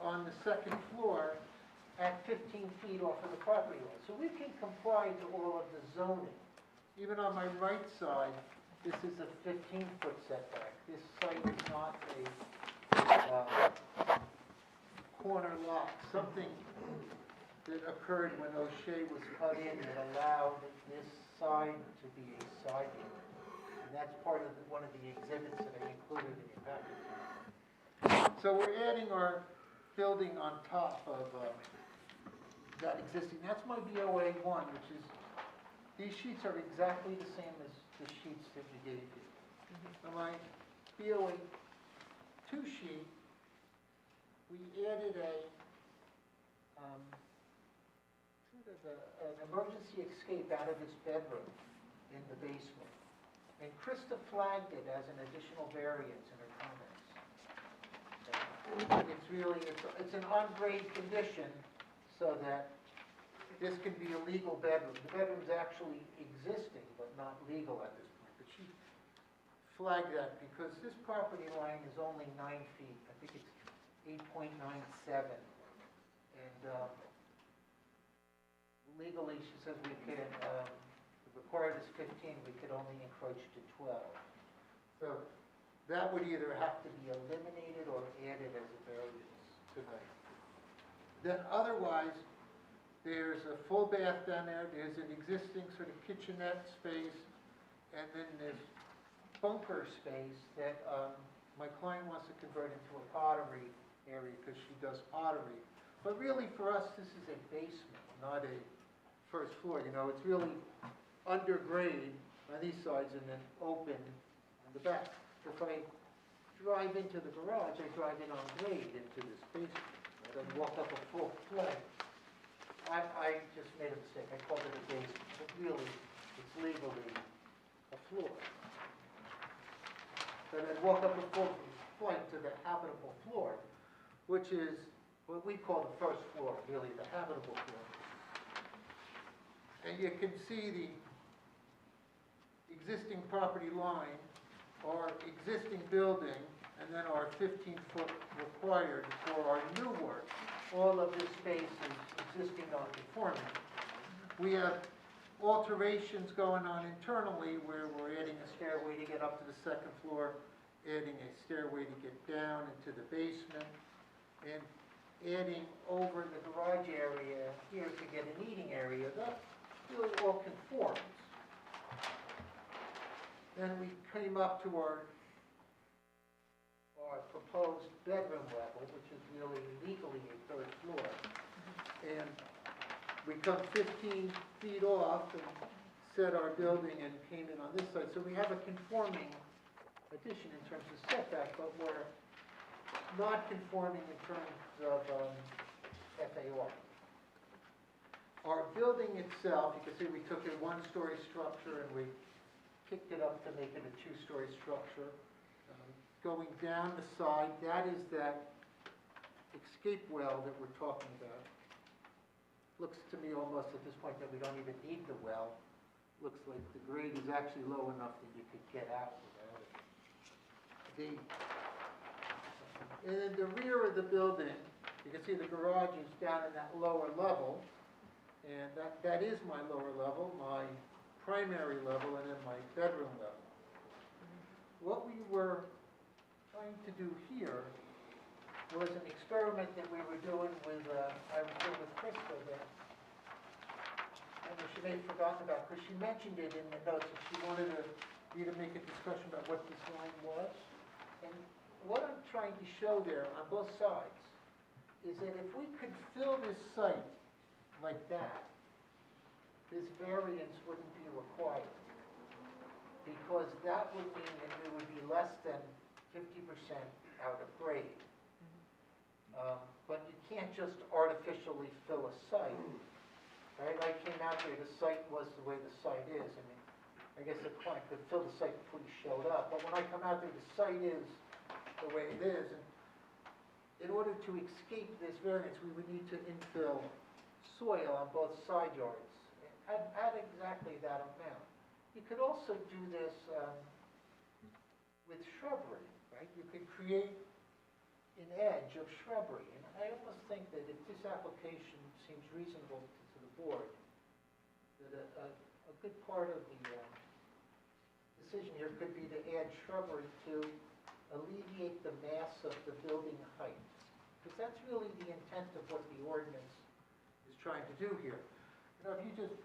on the 2nd floor at 15 feet off of the property line. So we can comply to all of the zoning. Even on my right side, this is a 15-foot setback. This site is not a corner lot. Something that occurred when O'Shea was cut in that allowed this side to be a side yard. And that's part of one of the exhibits that I included in your package. So we're adding our building on top of that existing. That's my BOA 1, which is, these sheets are exactly the same as the sheets that we gave you. So my BOA 2 sheet, we added an emergency escape out of his bedroom in the basement. And Krista flagged it as an additional variance in her comments. It's really, it's an on-grade condition so that this can be a legal bedroom. The bedroom's actually existing, but not legal at this point. But she flagged that because this property line is only 9 feet. I think it's 8.97. And legally, she says we can, the required is 15, we could only encroach to 12. So that would either have to be eliminated or added as a variance tonight. Then otherwise, there's a full bath down there, there's an existing sort of kitchenette space, and then this bunker space that my client wants to convert into a pottery area because she does pottery. But really for us, this is a basement, not a first floor. You know, it's really under grade on these sides and then open on the back. If I drive into the garage, I drive in on grade into this basement. Right? I walk up a full flight. I just made a mistake. I called it a basement, but really, it's legally a floor. But I'd walk up a full flight to the habitable floor, which is what we call the first floor, really, the habitable floor. And you can see the existing property line, our existing building, and then our 15-foot required for our new work. All of this space is existing non-conforming. We have alterations going on internally where we're adding a stairway to get up to the second floor, adding a stairway to get down into the basement, and adding over the garage area here to get an eating area. That really all conforms. Then we came up to our proposed bedroom level, which is really legally a third floor. And we come 15 feet off and set our building and came in on this side. So we have a conforming addition in terms of setback, but we're not conforming in terms of FAR. Our building itself, you can see we took a one-story structure and we kicked it up to make it a two-story structure. Going down the side, that is that escape well that we're talking about. Looks to me almost at this point that we don't even need the well. Looks like the grade is actually low enough that you could get out without it. And in the rear of the building, you can see the garage is down in that lower level. And that is my lower level, my primary level, and then my bedroom level. What we were trying to do here was an experiment that we were doing with, I was doing with Krista that I know she may have forgotten about, because she mentioned it in the notes that she wanted me to make a discussion about what this line was. And what I'm trying to show there on both sides is that if we could fill this site like that, this variance wouldn't be required. Because that would mean that we would be less than 50% out of grade. But you can't just artificially fill a site. Right? I came out here, the site was the way the site is. I mean, I guess the client could fill the site before he showed up. But when I come out there, the site is the way it is. And in order to escape this variance, we would need to infill soil on both side yards at exactly that amount. You could also do this with shrubbery, right? You could create an edge of shrubbery. And I almost think that if this application seems reasonable to the board, that a good part of the decision here could be to add shrubbery to alleviate the mass of the building height. Because that's really the intent of what the ordinance is trying to do here. You know, if you just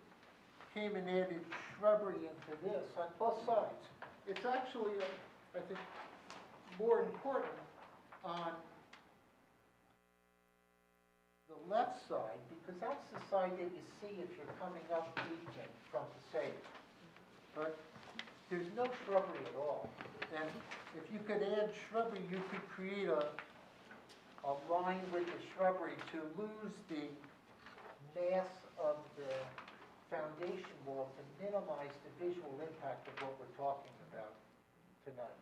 came and added shrubbery into this on both sides, it's actually, I think, more important on the left side, because that's the side that you see if you're coming up Beechman from Patio. But there's no shrubbery at all. And if you could add shrubbery, you could create a line with the shrubbery to lose the mass of the foundation wall to minimize the visual impact of what we're talking about. tonight.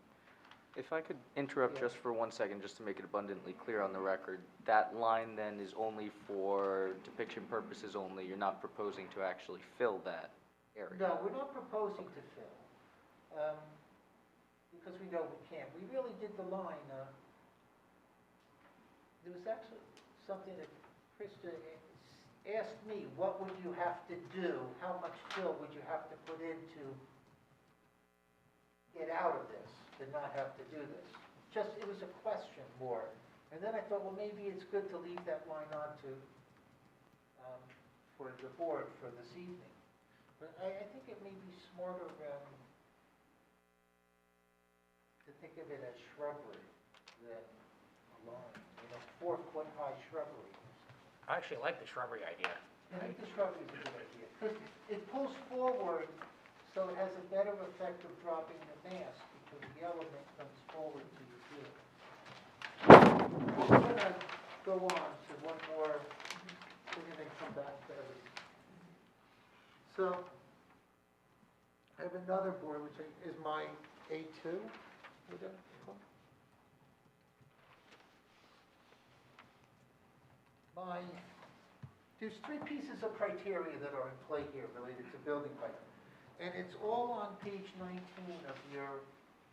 If I could interrupt just for 1 second, just to make it abundantly clear on the record, that line then is only for depiction purposes only, you're not proposing to actually fill that area? No, we're not proposing to fill, because we know we can't. We really did the line, there was actually something that Krista asked me, what would you have to do? How much fill would you have to put in to get out of this, to not have to do this? Just, it was a question more. And then I thought, well, maybe it's good to leave that line on to, for the board for this evening. But I think it may be smarter to think of it as shrubbery than a line, 4-foot high shrubbery. I actually like the shrubbery idea. I think the shrubbery is a good idea, because it pulls forward, so it has a better effect of dropping the mass, because the element comes forward to the view. We're going to go on to one more, we're going to come back to everything. So, I have another board, which is my A2. Would that call? There's 3 pieces of criteria that are in play here related to building height. And it's all on page 19 of your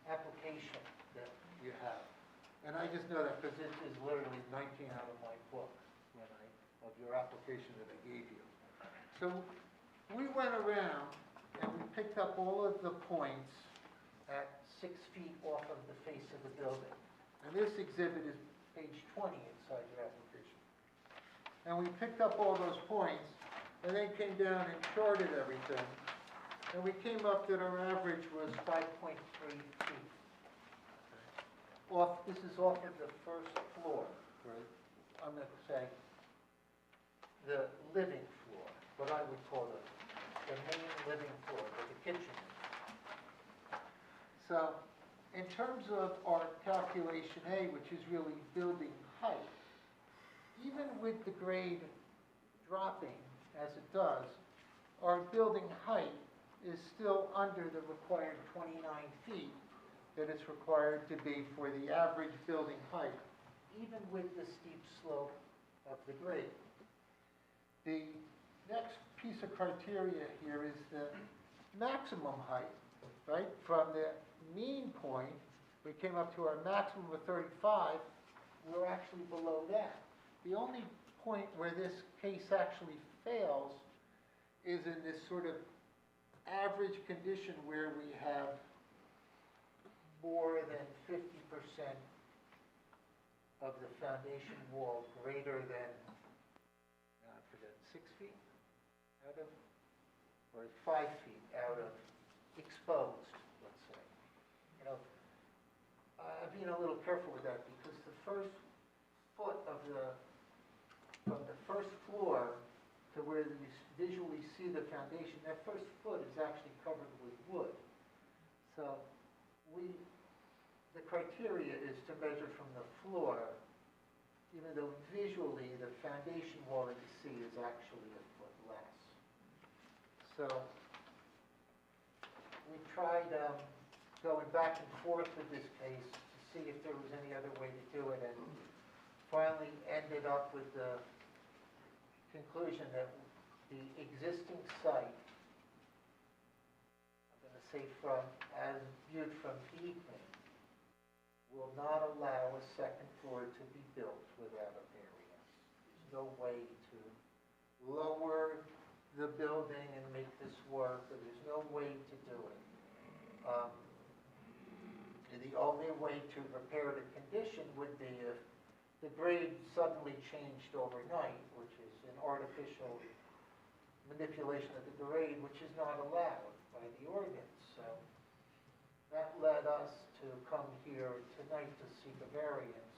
application that you have. And I just know that because this is literally 19 out of my book of your application that I gave you. So we went around and we picked up all of the points at 6 feet off of the face of the building. And this exhibit is page 20 inside your application. And we picked up all those points and then came down and charted everything. And we came up that our average was 5.3 feet. This is off of the first floor, right? I'm going to say the living floor, what I would call the main living floor, the kitchen. So, in terms of our calculation A, which is really building height, even with the grade dropping as it does, our building height is still under the required 29 feet that it's required to be for the average building height, even with the steep slope of the grade. The next piece of criteria here is the maximum height, right? From the mean point, we came up to our maximum of 35, we're actually below that. The only point where this case actually fails is in this sort of average condition where we have more than 50% of the foundation wall greater than, I forget, 6 feet out of, or 5 feet out of exposed, let's say. I'm being a little careful with that because the first foot of from the first floor to where you visually see the foundation, that first foot is actually covered with wood. So the criteria is to measure from the floor, even though visually the foundation wall that you see is actually a foot less. So we tried going back and forth with this case to see if there was any other way to do it, and finally ended up with the conclusion that the existing site, I'm going to say as viewed from Beekman, will not allow a second floor to be built without a variance. There's no way to lower the building and make this work, or there's no way to do it. The only way to repair the condition would be if the grade suddenly changed overnight, which is an artificial manipulation of the grade, which is not allowed by the ordinance. So that led us to come here tonight to seek a variance.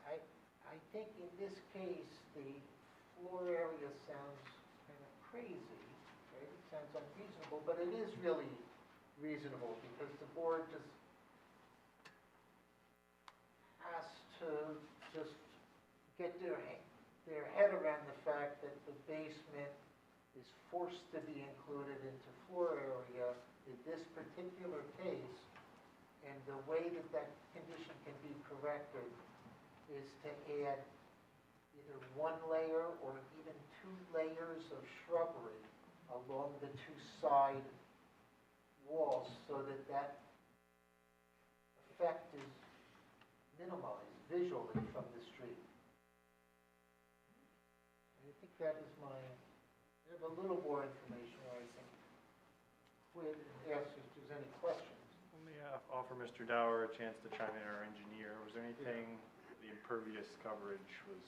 I think in this case, the floor area sounds kind of crazy, right? It sounds unreasonable, but it is really reasonable because the board just has to just get their head around the fact that the basement is forced to be included into floor area. this particular case, and the way that that condition can be corrected is to add either one layer or even 2 layers of shrubbery along the 2 side walls so that that effect is minimized visually from the street. I think that is my, I have a little more information, I think. Quinn asks if there's any questions. Let me offer Mr. Dower a chance to chime in, our engineer. Was there anything, the impervious coverage was,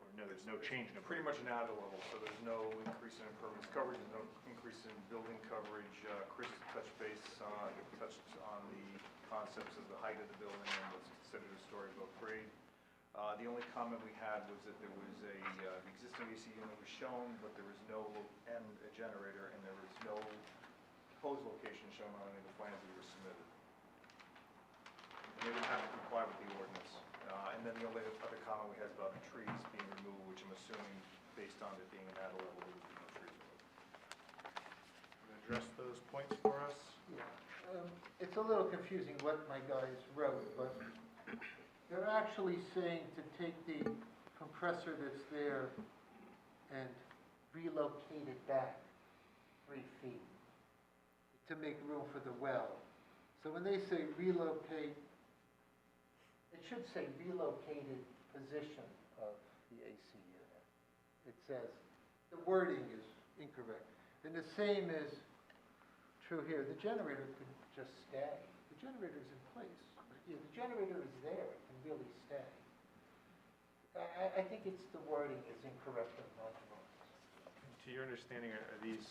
or no, there's no change in Pretty much an added level, so there's no increase in impervious coverage, there's no increase in building coverage. Chris touched base on, touched on the concepts of the height of the building and what's considered a story above grade. The only comment we had was that there was the existing AC unit was shown, but there was no, and a generator, and there was no proposed location shown on any of the plans that were submitted. And they didn't have to comply with the ordinance. And then the only other comment we had is about the trees being removed, which I'm assuming, based on it being an added level, there would be no trees removed. Can you address those points for us? Yeah. It's a little confusing what my guys wrote, but they're actually saying to take the compressor that's there and relocate it back 3 feet to make room for the well. So when they say relocate, it should say relocated position of the AC unit. It says, the wording is incorrect. And the same is true here. The generator could just stay. The generator's in place. Yeah, the generator is there. It can really stay. I think it's the wording is incorrect on my drawings. To your understanding, are these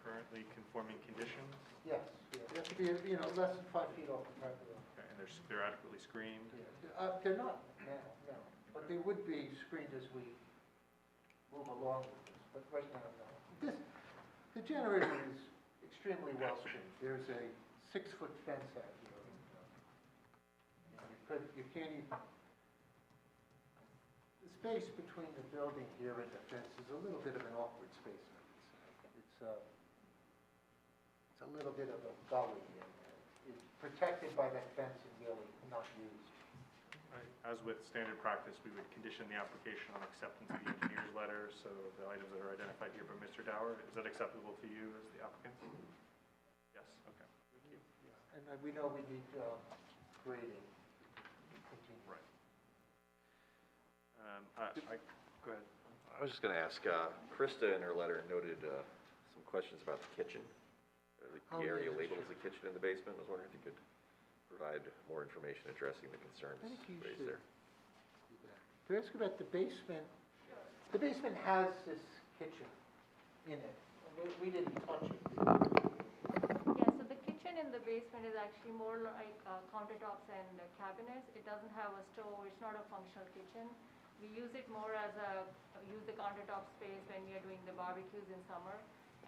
currently conforming conditions? Yes, yeah. They have to be, less than 5 feet off the property line. Okay, and they're adequately screened? Yeah. They're not now, no. But they would be screened as we move along with this, but right now, no. The generator is extremely well screened. There's a 6-foot fence out here. You can't even, the space between the building here and the fence is a little bit of an awkward space, I would say. It's a little bit of a gully in there. It's protected by that fence and really not used. Right. As with standard practice, we would condition the application on acceptance of the engineer's letter, so the items that are identified here by Mr. Dower, is that acceptable to you as the applicant? Yes, okay. Thank you. Yeah. And we know we need grading. Right. Go ahead. I was just going to ask, Krista in her letter noted some questions about the kitchen. The area labeled as the kitchen in the basement. I was wondering if you could provide more information addressing the concerns I think you raised should. there. To ask about the basement, the basement has this kitchen in it. We didn't touch it. Yeah, so the kitchen in the basement is actually more like countertops and cabinets. It doesn't have a stove. It's not a functional kitchen. We use it more as use the countertop space when we are doing the barbecues in summer.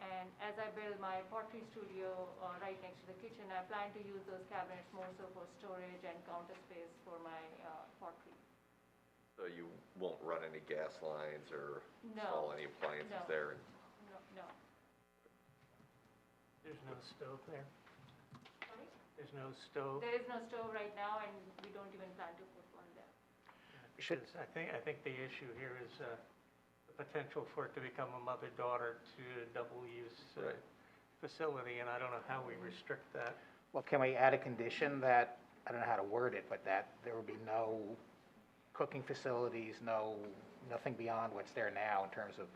And as I build my pottery studio right next to the kitchen, I plan to use those cabinets more so for storage and counter space for my pottery. So you won't run any gas lines or No. install any appliances No. there? No. There's no stove there? Sorry? There's no stove? There is no stove right now, and we don't even plan to put one there. Because I think the issue here is the potential for it to become a mother-daughter to double-use Right. facility, and I don't know how we restrict that. Well, can we add a condition that, I don't know how to word it, but that there would be no cooking facilities, nothing beyond what's there now in terms of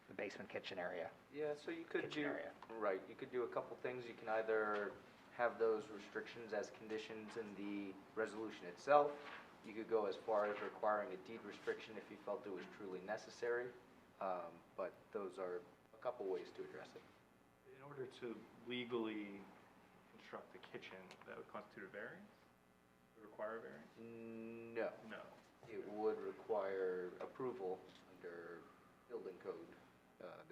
the basement kitchen area? Yeah, so you could Kitchen do, area. right, you could do a couple things. You can either have those restrictions as conditions in the resolution itself. You could go as far as requiring a deed restriction if you felt it was truly necessary. But those are a couple ways to address it. In order to legally construct the kitchen, that would constitute a variance? Would require a variance? No. No. It would require approval under building code.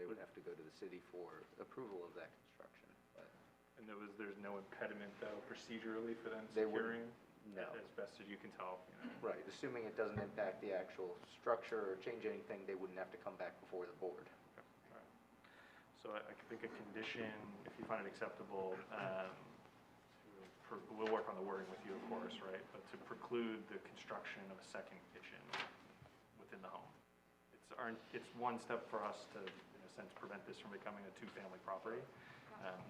They would have to go to the city for approval of that construction. But And there's no impediment, though, procedurally for them They wouldn't. securing? No. As best as you can tell, Right, assuming it doesn't impact the actual structure or change anything, they wouldn't have to come back before the board. So I think a condition, if you find it acceptable, we'll work on the wording with you, of course, right? But to preclude the construction of a second kitchen within the home. It's one step for us to, in a sense, prevent this from becoming a two-family property.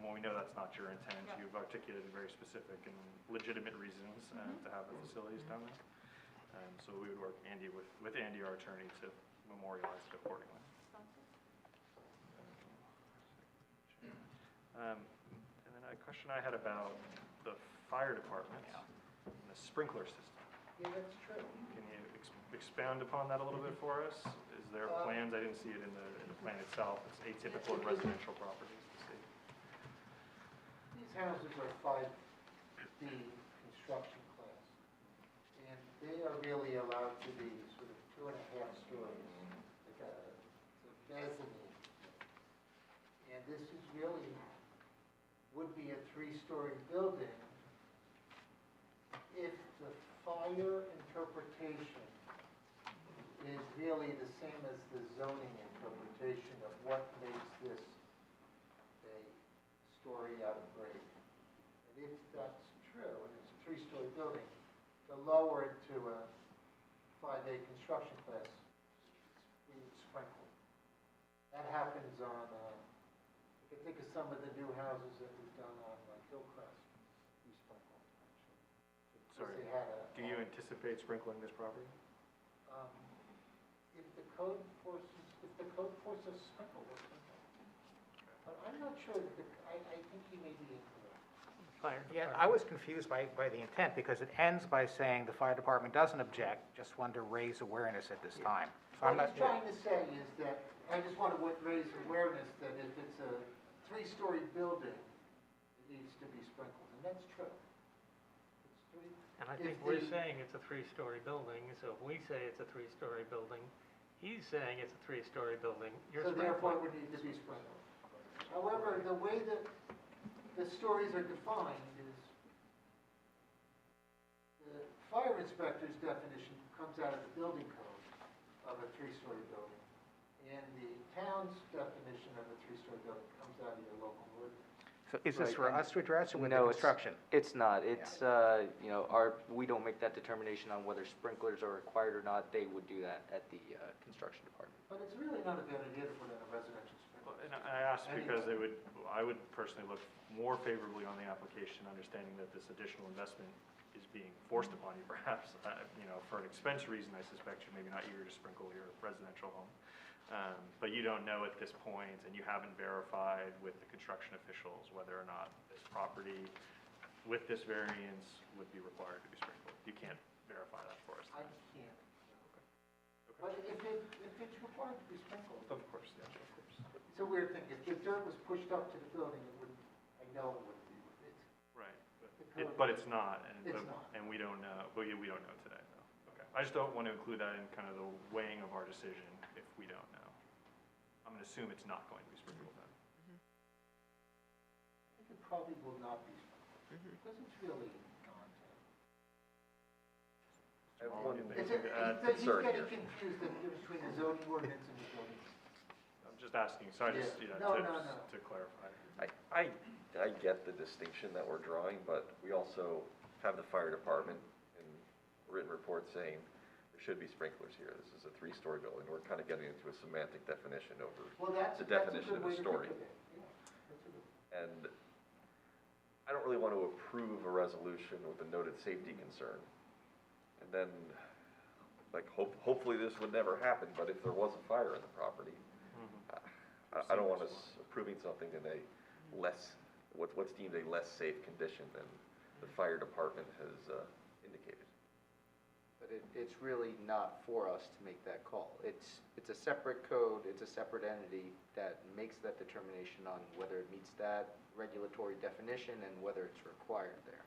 When we know that's not your intent, you've articulated very specific and legitimate reasons to have the facilities down there. So we would work with Andy, our attorney, to memorialize it accordingly. And then a question I had about the fire department and the sprinkler system. Yeah, that's true. Can you expound upon that a little bit for us? Is there plans? I didn't see it in the plan itself. It's atypical in residential properties to see. These houses are 5B construction class, and they are really allowed to be sort of 2.5 stories, like a mezzanine. And this is really, would be a 3-story building if the fire interpretation is really the same as the zoning interpretation of what makes this a story out of grade. And if that's true, and it's a 3-story building, to lower it to a 5A construction class, we would sprinkle. That happens on, you can think of some of the new houses that we've done on Hillcrest, we sprinkle, actually. Because Sorry, they had do you anticipate sprinkling this property? If the code forces sprinkle, we'll sprinkle. But I'm not sure that I think he may be incorrect. Yeah, I was confused by the intent, because it ends by saying the fire department doesn't object, just want to raise awareness at this time. So I'm What not. he's trying to say is that, I just want to raise awareness that if it's a 3-story building, it needs to be sprinkled, and that's true. It's three. And I think we're saying it's a 3-story building, so if we say it's a 3-story building, he's saying it's a 3-story building, you're So therefore, it sprinkling. would need to be sprinkled. However, the way that the stories are defined is, the fire inspector's definition comes out of the building code of a 3-story building, and the town's definition of a 3-story building comes out of your local ordinance. So is this for Right, us to address or with the No, construction? it's not. It's, we don't make that determination on whether sprinklers are required or not. They would do that at the construction department. But it's really not a bad idea to put in a residential sprinkler. And I asked because I would personally look more favorably on the application, understanding that this additional investment is being forced upon you perhaps. For an expense reason, I suspect you're maybe not eager to sprinkle your residential home. But you don't know at this point, and you haven't verified with the construction officials whether or not this property with this variance would be required to be sprinkled. You can't verify that for us. I can't. But if it's required to be sprinkled, Of course, yes, of course. it's a weird thing. If the dirt was pushed up to the building, it wouldn't, I know it wouldn't be. It's, Right, The code- but it's not, It's not. and we don't know, we don't know today, though. Okay, I just don't want to include that in kind of the weighing of our decision if we don't know. I'm going to assume it's not going to be sprinkled then. I think it probably will not be sprinkled, because it's really content. I have Well, one anything He's to add? concern getting here. confused between the zoning ordinance and the building. I'm just asking, so I just, Yeah. No, to clarify. I get the distinction that we're drawing, but we also have the fire department in written report saying there should be sprinklers here. This is a 3-story building. We're kind of getting into a semantic definition over Well, that's the a definition good of way a to story. think of it. Yeah, that's a good. And I don't really want to approve a resolution with a noted safety concern. And then, hopefully this would never happen, but if there was a fire in the property, I don't want us approving something in a less, what's deemed a less safe condition than the fire department has indicated. But it's really not for us to make that call. It's a separate code, it's a separate entity that makes that determination on whether it meets that regulatory definition and whether it's required there.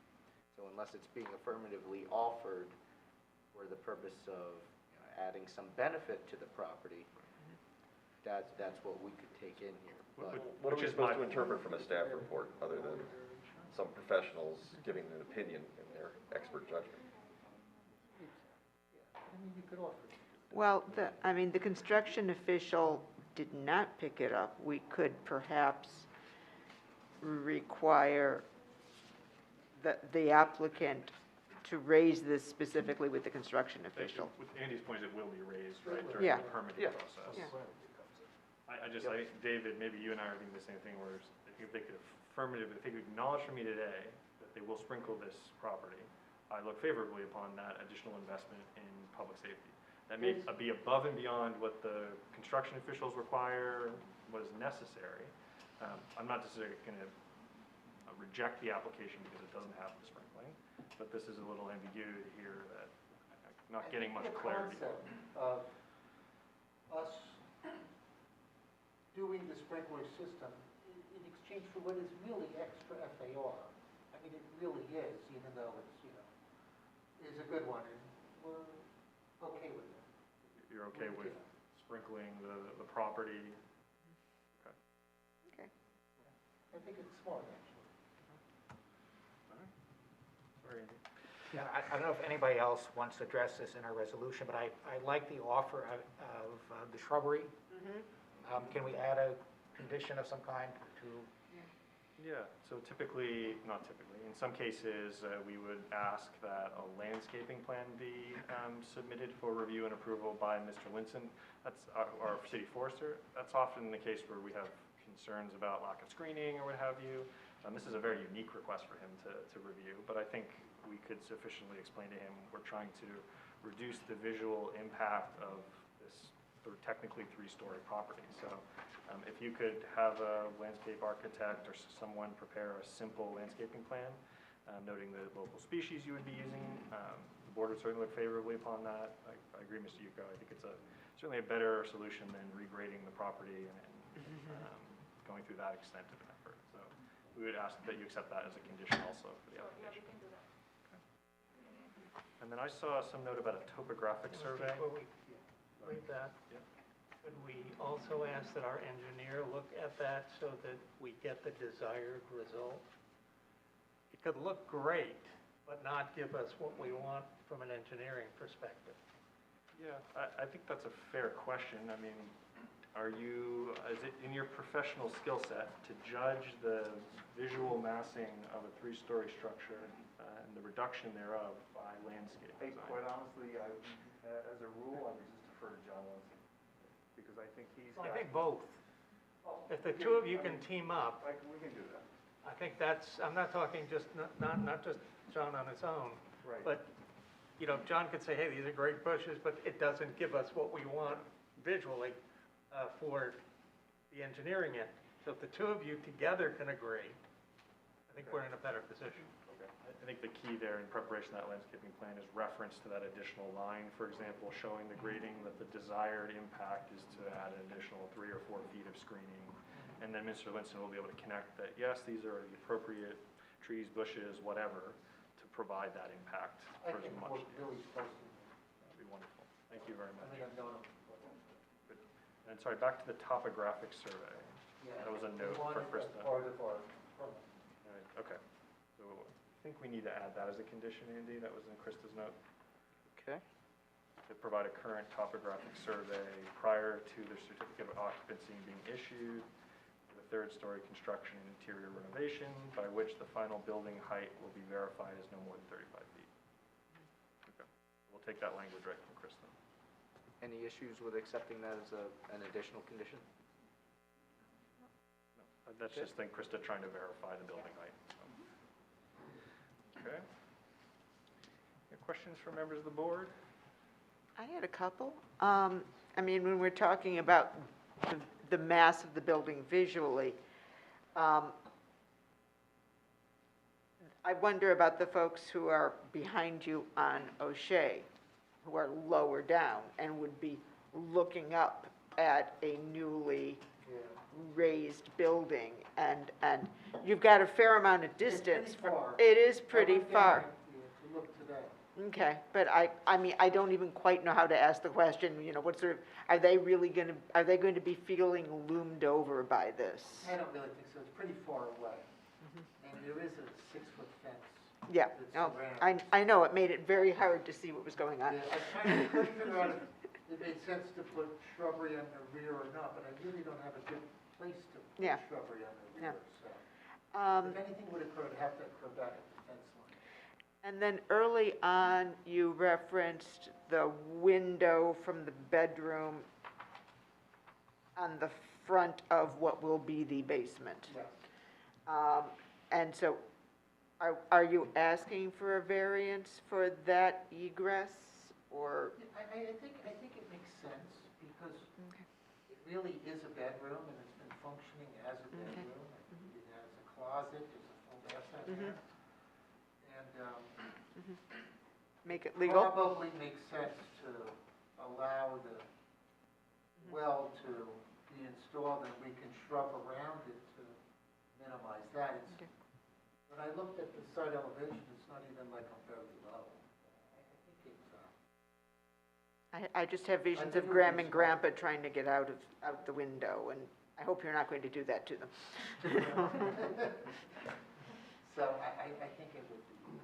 So unless it's being affirmatively offered for the purpose of adding some benefit to the property, that's what we could take in here. But What are Which we is supposed my to interpret from a staff report, other than some professionals giving an opinion in their expert judgment? Yeah, I mean, you could offer it. Well, the construction official did not pick it up, we could perhaps require the applicant to raise this specifically with the construction official. With Andy's point, it will be raised, right, Yeah. during the permitting process. I think, David, maybe you and I are thinking the same thing, where if they could affirmatively, if they could acknowledge for me today that they will sprinkle this property, I look favorably upon that additional investment in public safety. That may be above and beyond what the construction officials require was necessary. I'm not necessarily going to reject the application because it doesn't have the sprinkling, but this is a little ambiguity here that I'm not getting much clarity. The concept of us doing the sprinkler system in exchange for what is really extra FAR. I mean, it really is, even though it's, is a good one, and we're okay with it. You're okay with sprinkling the property? Okay. I think it's smart, actually. Sorry, Andy. Yeah, I don't know if anybody else wants to address this in our resolution, but I like the offer of the shrubbery. Can we add a condition of some kind to? Yeah, so typically, not typically, in some cases, we would ask that a landscaping plan be submitted for review and approval by Mr. Linson. That's our city forester. That's often the case where we have concerns about lack of screening or what have you. This is a very unique request for him to review, but I think we could sufficiently explain to him we're trying to reduce the visual impact of this technically three-story property. So if you could have a landscape architect or someone prepare a simple landscaping plan, noting the local species you would be using, the board would certainly look favorably upon that. I agree, Mr. Yuko. I think it's certainly a better solution than regrading the property and going through that extent of an effort. So we would ask that you accept that as a condition also for the application. And then I saw some note about a topographic survey. Before we read that, could we also ask that our engineer look at that so that we get the desired result? It could look great, but not give us what we want from an engineering perspective. Yeah, I think that's a fair question. I mean, is it in your professional skill set to judge the visual massing of a three-story structure and the reduction thereof by landscape design? Quite honestly, as a rule, I would just defer to John Linson, because I think he's. I think both. If the two of you can team up, We can do that. I think that's, I'm not talking just, not just John on his own. Right. But, John could say, hey, these are great bushes, but it doesn't give us what we want visually for the engineering end. So if the two of you together can agree, I think we're in a better position. Okay. I think the key there in preparation of that landscaping plan is reference to that additional line, for example, showing the grading that the desired impact is to add an additional 3 or 4 feet of screening. And then Mr. Linson will be able to connect that, yes, these are the appropriate trees, bushes, whatever, to provide that impact I for as think much. we're really supposed to. That'd be wonderful. Thank you very I much. think I've known him. Good. And sorry, back to the topographic survey. That was a note for Krista. Part of our permit. All right, okay. So I think we need to add that as a condition, Andy. That was in Krista's note. Okay. To provide a current topographic survey prior to the certificate of occupancy being issued, the third-story construction and interior renovation, by which the final building height will be verified as no more than 35 feet. Okay. We'll take that language right from Krista. Any issues with accepting that as an additional condition? No, that's just then Krista trying to verify the building height. So. Okay. Any questions from members of the board? I had a couple. I mean, when we're talking about the mass of the building visually, I wonder about the folks who are behind you on O'Shea, who are lower down and would be looking up at a newly raised building, and you've got a fair amount of distance. It's pretty far. It is pretty I went far. down to look today. Okay, but I mean, I don't even quite know how to ask the question, what sort of, are they going to be feeling loomed over by this? I don't really think so. It's pretty far away. And there is a 6-foot fence. Yeah, that's no, around. I know, it made it very hard to see what was going on. Yeah, I couldn't figure out it made sense to put shrubbery on the rear or not, but I really don't have a good place to put Yeah. shrubbery on the Yeah. rear, so. Um, If anything would occur, it'd have to occur back at the fence line. And then early on, you referenced the window from the bedroom on the front of what will be the basement. Yes. And so, are you asking for a variance for that egress, or? I think it makes sense, because it really is a bedroom, and it's been functioning as a bedroom. It has a closet, there's a full bath in there. And, Make it legal? probably makes sense to allow the well to be installed, and we can shrub around it to minimize that. It's, when I looked at the site elevation, it's not even like on very low. I think it's, I just have visions think of it would Grandma be and smart. Grandpa trying to get out the window, and I hope you're not going to do that to them. so I think it would be good.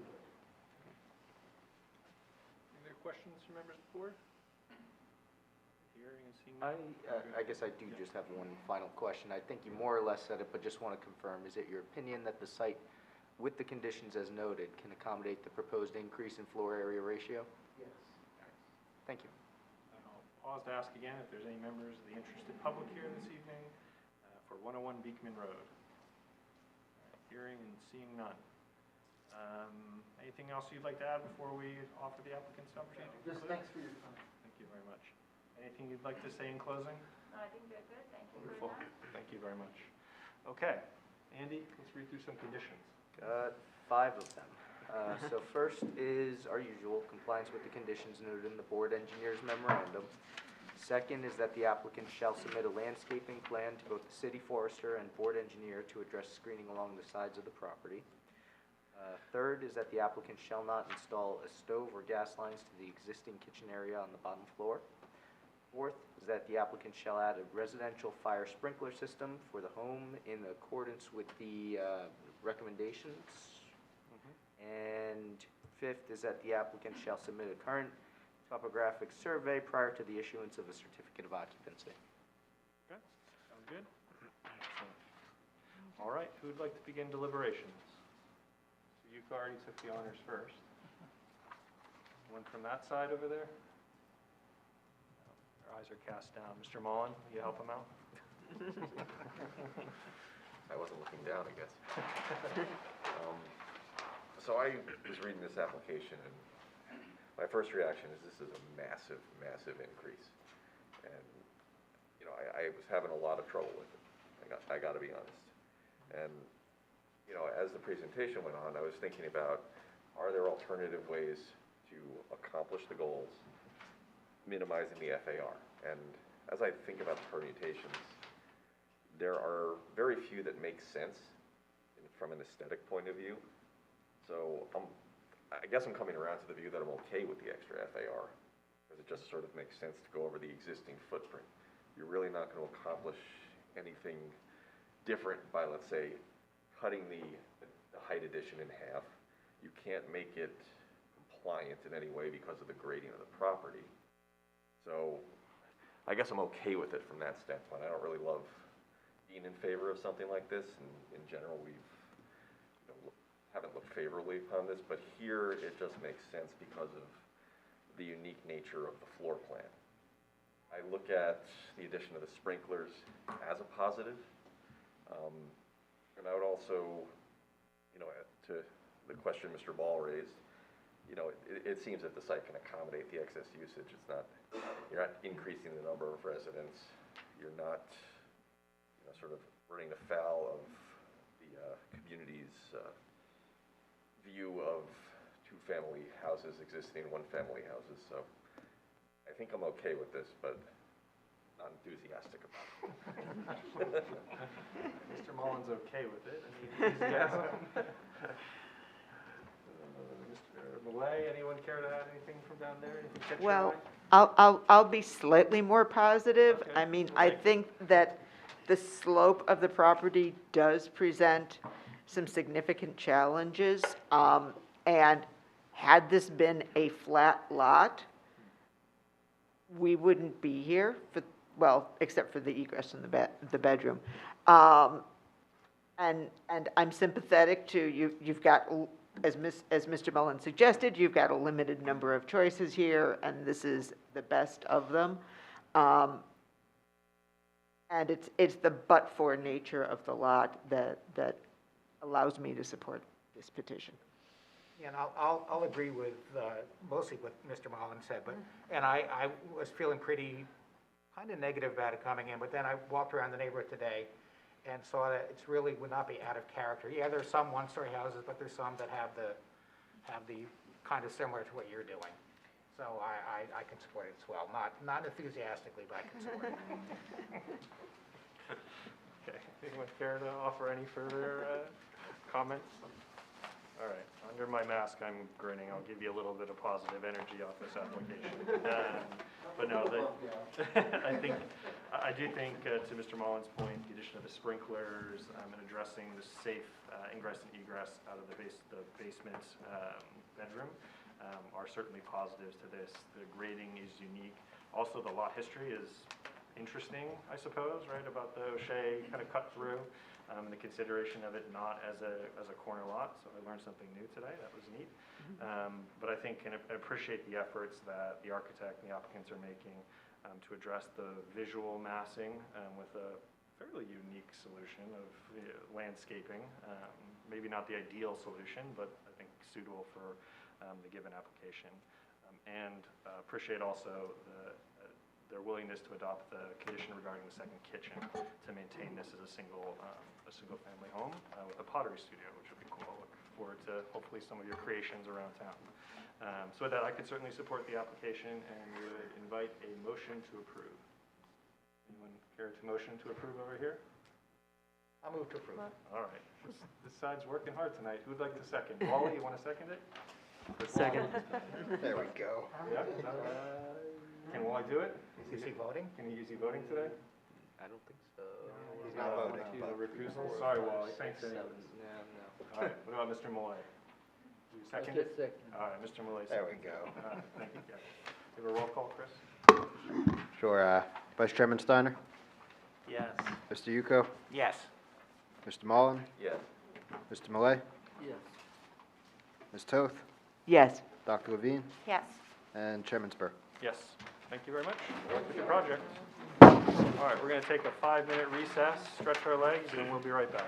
Any other questions from members of the board? Hearing and seeing none? I guess I do just have one final question. I think you more or less said it, but just want to confirm, is it your opinion that the site, with the conditions as noted, can accommodate the proposed increase in floor area ratio? Yes. Thank you. And I'll pause to ask again if there's any members of the interested public here this evening for 101 Beekman Road. All right, hearing and seeing none. Anything else you'd like to add before we offer the applicants an opportunity to Just conclude? thanks for your time. Thank you very much. Anything you'd like to say in closing? No, I think we're good. Thank you for Wonderful. that. Thank you very much. Okay, Andy, let's read through some conditions. Got 5 of them. So first is, our usual, compliance with the conditions noted in the board engineer's memorandum. Second is that the applicant shall submit a landscaping plan to both the city forester and board engineer to address screening along the sides of the property. Third is that the applicant shall not install a stove or gas lines to the existing kitchen area on the bottom floor. Fourth is that the applicant shall add a residential fire sprinkler system for the home in accordance with the recommendations. And fifth is that the applicant shall submit a current topographic survey prior to the issuance of a certificate of occupancy. Okay, sound good? Excellent. All right, who would like to begin deliberations? So you already took the honors first. One from that side over there? Their eyes are cast down. Mr. Mullen, will you help him out? I wasn't looking down, I guess. So I was reading this application, and my first reaction is this is a massive, massive increase. And, you know, I was having a lot of trouble with it. I got to be honest. And, you know, as the presentation went on, I was thinking about, are there alternative ways to accomplish the goals, minimizing the FAR? And as I think about the permutations, there are very few that make sense from an aesthetic point of view. So I guess I'm coming around to the view that I'm okay with the extra FAR, because it just sort of makes sense to go over the existing footprint. You're really not going to accomplish anything different by, let's say, cutting the height addition in half. You can't make it compliant in any way because of the grading of the property. So I guess I'm okay with it from that standpoint. I don't really love being in favor of something like this, and in general, haven't looked favorably upon this, but here it just makes sense because of the unique nature of the floor plan. I look at the addition of the sprinklers as a positive, and I would also, you know, to the question Mr. Ball raised, you know, it seems that the site can accommodate the excess usage. It's not, you're not increasing the number of residents. You're not, you know, sort of running afoul of the community's view of two-family houses existing, one-family houses. So I think I'm okay with this, but not enthusiastic about it. Mr. Mullen's okay with it. Any enthusiasm? Mr. Millay, anyone care to add anything from down there? Anything catch your Well, eye? I'll be slightly more positive. Okay. I mean, I think that the slope of the property does present some significant challenges. And had this been a flat lot, we wouldn't be here for, well, except for the egress in the bedroom. And I'm sympathetic to you, you've got, as Mr. Mullen suggested, you've got a limited number of choices here, and this is the best of them. And it's the but-for nature of the lot that allows me to support this petition. Yeah, and I'll agree with, mostly what Mr. Mullen said, but, and I was feeling pretty kind of negative about it coming in, but then I walked around the neighborhood today and saw that it's really would not be out of character. Yeah, there's some one-story houses, but there's some that have the kind of similar to what you're doing. So I can support it as well, not enthusiastically, but I can support it. Okay, anyone care to offer any further comments? All right, under my mask, I'm grinning. I'll give you a little bit of positive energy off this application. But no, I do think, to Mr. Mullen's point, the addition of the sprinklers and addressing the safe ingress and egress out of the basement bedroom are certainly positives to this. The grading is unique. Also, the lot history is interesting, I suppose, right, about the O'Shea kind of cut through. And the consideration of it not as a corner lot, so I learned something new today. That was neat. But I think and I appreciate the efforts that the architect and the applicants are making to address the visual massing with a fairly unique solution of landscaping. Maybe not the ideal solution, but I think suitable for the given application. And appreciate also their willingness to adopt the condition regarding the second kitchen to maintain this as a single-family home with a pottery studio, which would be cool. Look forward to hopefully some of your creations around town. So with that, I could certainly support the application and would invite a motion to approve. Anyone care to motion to approve over here? I'll move to approve. All right, this side's working hard tonight. Who'd like to second? Wally, you want to second it? Second. There we go. Yeah. Can Wally do it? Is he voting? Is he voting today? I don't think so. He's not voting. A refusal? Sorry, Wally. Thanks anyway. No. All right, what about Mr. Malloy? You second it? All right, Mr. Malloy. There we go. All right, thank you, Kevin. Do we have a roll call, Chris? Sure. Vice Chairman Steiner? Yes. Mr. Yuko? Yes. Mr. Mullen? Yes. Mr. Malay? Yes. Ms. Toth? Yes. Dr. Levine? Yes. And Chairman Spur? Yes. Thank you very much. Good luck with your project. All right, we're going to take a 5-minute recess, stretch our legs, and we'll be right back.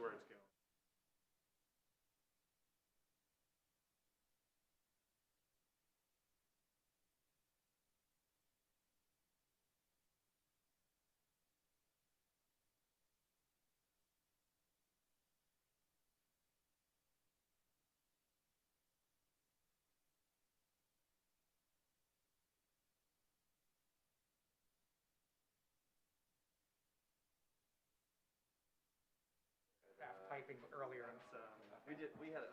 where it's going. Staff typing earlier. We had it.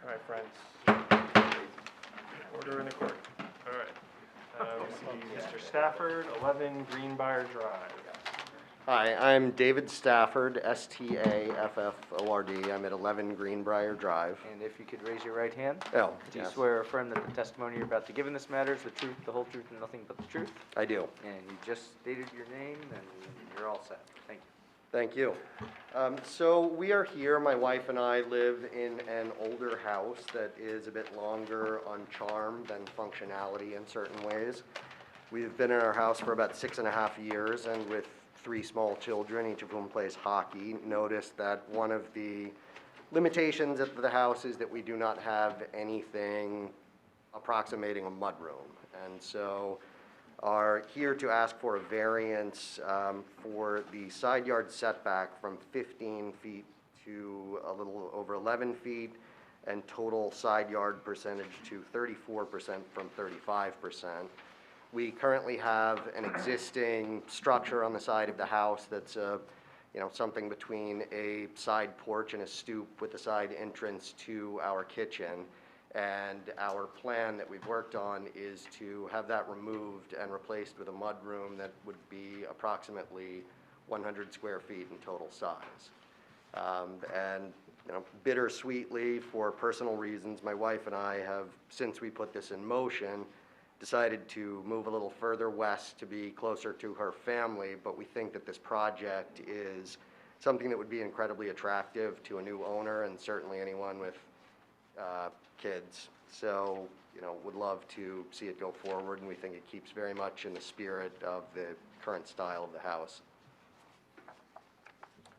All right, friends. Order in the court. All right. We see Mr. Stafford, 11 Greenbrier Drive. Hi, I'm David Stafford, S-T-A-F-F-O-R-D. I'm at 11 Greenbrier Drive. And if you could raise your right hand. Oh, Do you yes. swear or affirm that the testimony you're about to give in this matter is the truth, the whole truth, and nothing but the truth? I do. And you just stated your name, and you're all set. Thank you. Thank you. So we are here, my wife and I live in an older house that is a bit longer on charm than functionality in certain ways. We've been in our house for about 6.5 years, and with 3 small children, each of whom plays hockey, noticed that one of the limitations of the house is that we do not have anything approximating a mudroom. And so are here to ask for a variance for the side yard setback from 15 feet to a little over 11 feet, and total side yard percentage to 34% from 35%. We currently have an existing structure on the side of the house that's something between a side porch and a stoop with a side entrance to our kitchen. And our plan that we've worked on is to have that removed and replaced with a mudroom that would be approximately 100 square feet in total size. And bittersweetly, for personal reasons, my wife and I have, since we put this in motion, decided to move a little further west to be closer to her family, but we think that this project is something that would be incredibly attractive to a new owner and certainly anyone with kids. So, would love to see it go forward, and we think it keeps very much in the spirit of the current style of the house.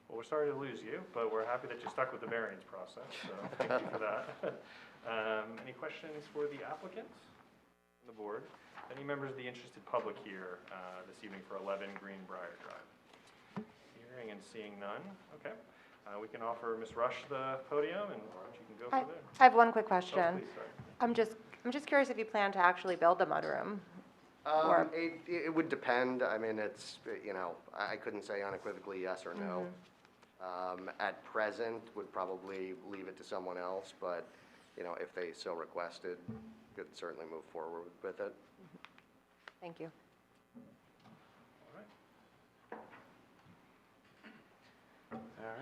Well, we're sorry to lose you, but we're happy that you stuck with the variance process, so thank you for that. Any questions for the applicant on the board? Any members of the interested public here this evening for 11 Greenbrier Drive? Hearing and seeing none, okay. We can offer Ms. Rush the podium, and you can go from there. I have one quick question. Oh, please, sorry. I'm just curious if you plan to actually build the mudroom? It would depend. I mean, it's, I couldn't say unequivocally yes or no. At present, would probably leave it to someone else, but, if they so requested, could certainly move forward with it. Thank you. All right.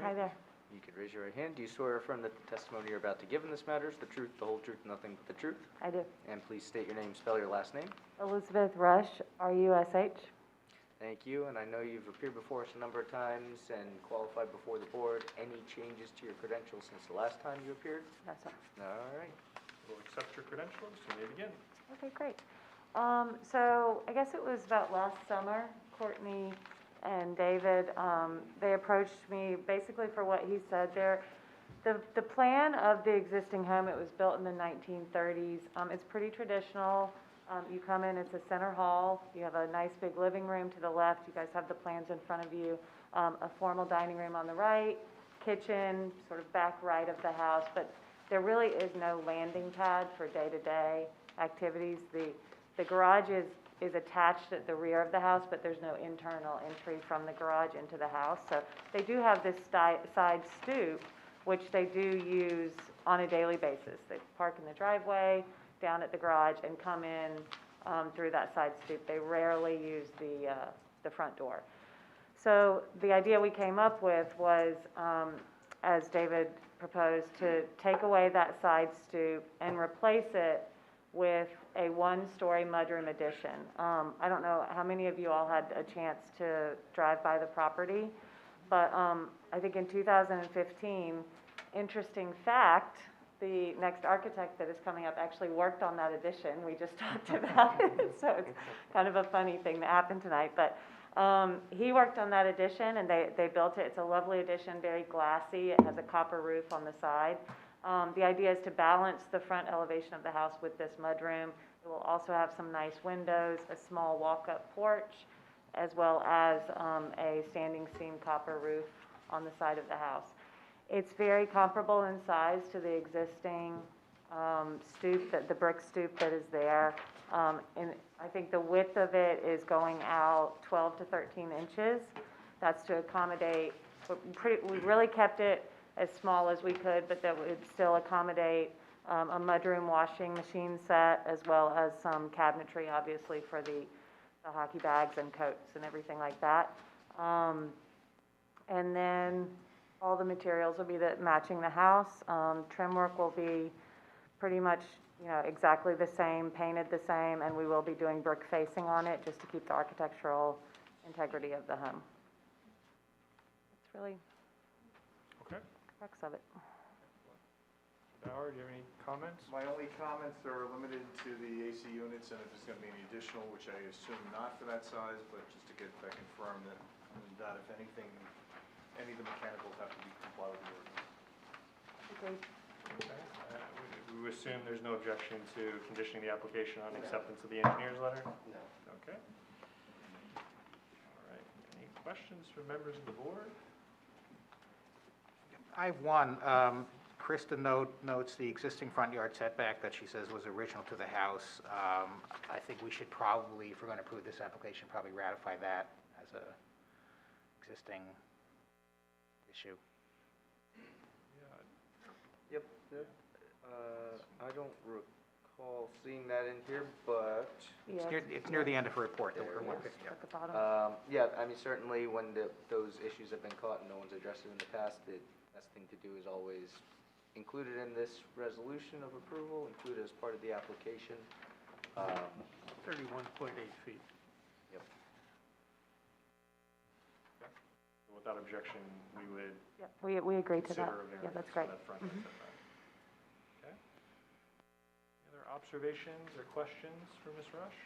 Hi there. You could raise your right hand. Do you swear or affirm that the testimony you're about to give in this matter is the truth, the whole truth, and nothing but the truth? I do. And please state your name, spell your last name. Elizabeth Rush, R-U-S-H. Thank you, and I know you've appeared before us a number of times and qualified before the board. Any changes to your credentials since the last time you appeared? No, sir. All right. We'll accept your credentials, you may begin. Okay, great. So I guess it was about last summer, Courtney and David, they approached me basically for what he said there. The plan of the existing home, it was built in the 1930s. It's pretty traditional. You come in, it's a center hall. You have a nice big living room to the left. You guys have the plans in front of you. A formal dining room on the right. kitchen, sort of back right of the house, but there really is no landing pad for day-to-day activities. The garage is attached at the rear of the house, but there's no internal entry from the garage into the house. So they do have this side stoop, which they do use on a daily basis. They park in the driveway, down at the garage, and come in through that side stoop. They rarely use the front door. So the idea we came up with was, as David proposed, to take away that side stoop and replace it with a one-story mudroom addition. I don't know how many of you all had a chance to drive by the property, but I think in 2015, interesting fact, the next architect that is coming up actually worked on that addition. We just talked about it, so it's kind of a funny thing that happened tonight. But he worked on that addition, and they built it. It's a lovely addition, very glassy. It has a copper roof on the side. The idea is to balance the front elevation of the house with this mudroom. It will also have some nice windows, a small walk-up porch, as well as a standing seam copper roof on the side of the house. It's very comparable in size to the existing stoop, the brick stoop that is there. And I think the width of it is going out 12 to 13 inches. That's to accommodate, we really kept it as small as we could, but that would still accommodate a mudroom washing machine set, as well as some cabinetry, obviously, for the hockey bags and coats and everything like that. And then all the materials will be matching the house. Trim work will be pretty much, exactly the same, painted the same, and we will be doing brick facing on it just to keep the architectural integrity of the home. That's really Okay. the crux of it. Bauer, do you have any comments? My only comments are limited to the AC units, and if there's going to be any additional, which I assume not for that size, but just to get that confirmed, that if anything, any of the mechanicals have to be complied with the ordinance. Agreed. Okay. We assume there's no objection to conditioning the application on acceptance of the engineer's letter? No. Okay. All right. Any questions from members of the board? I have one. Krista notes the existing front yard setback that she says was original to the house. I think we should probably, if we're going to approve this application, probably ratify that as a existing issue. Yep. I don't recall seeing that in here, but, Yeah, It's near the end of her report. There Or it one is. fifty, yeah. at the bottom. yeah, I mean, certainly when those issues have been caught and no one's addressed it in the past, the best thing to do is always include it in this resolution of approval, include it as part of the application. 31.8 feet. Yep. So without objection, we would Yeah, we agree to that. consider a Yeah, variance that's for great. that front yard setback. Okay. Any other observations or questions for Ms. Rush?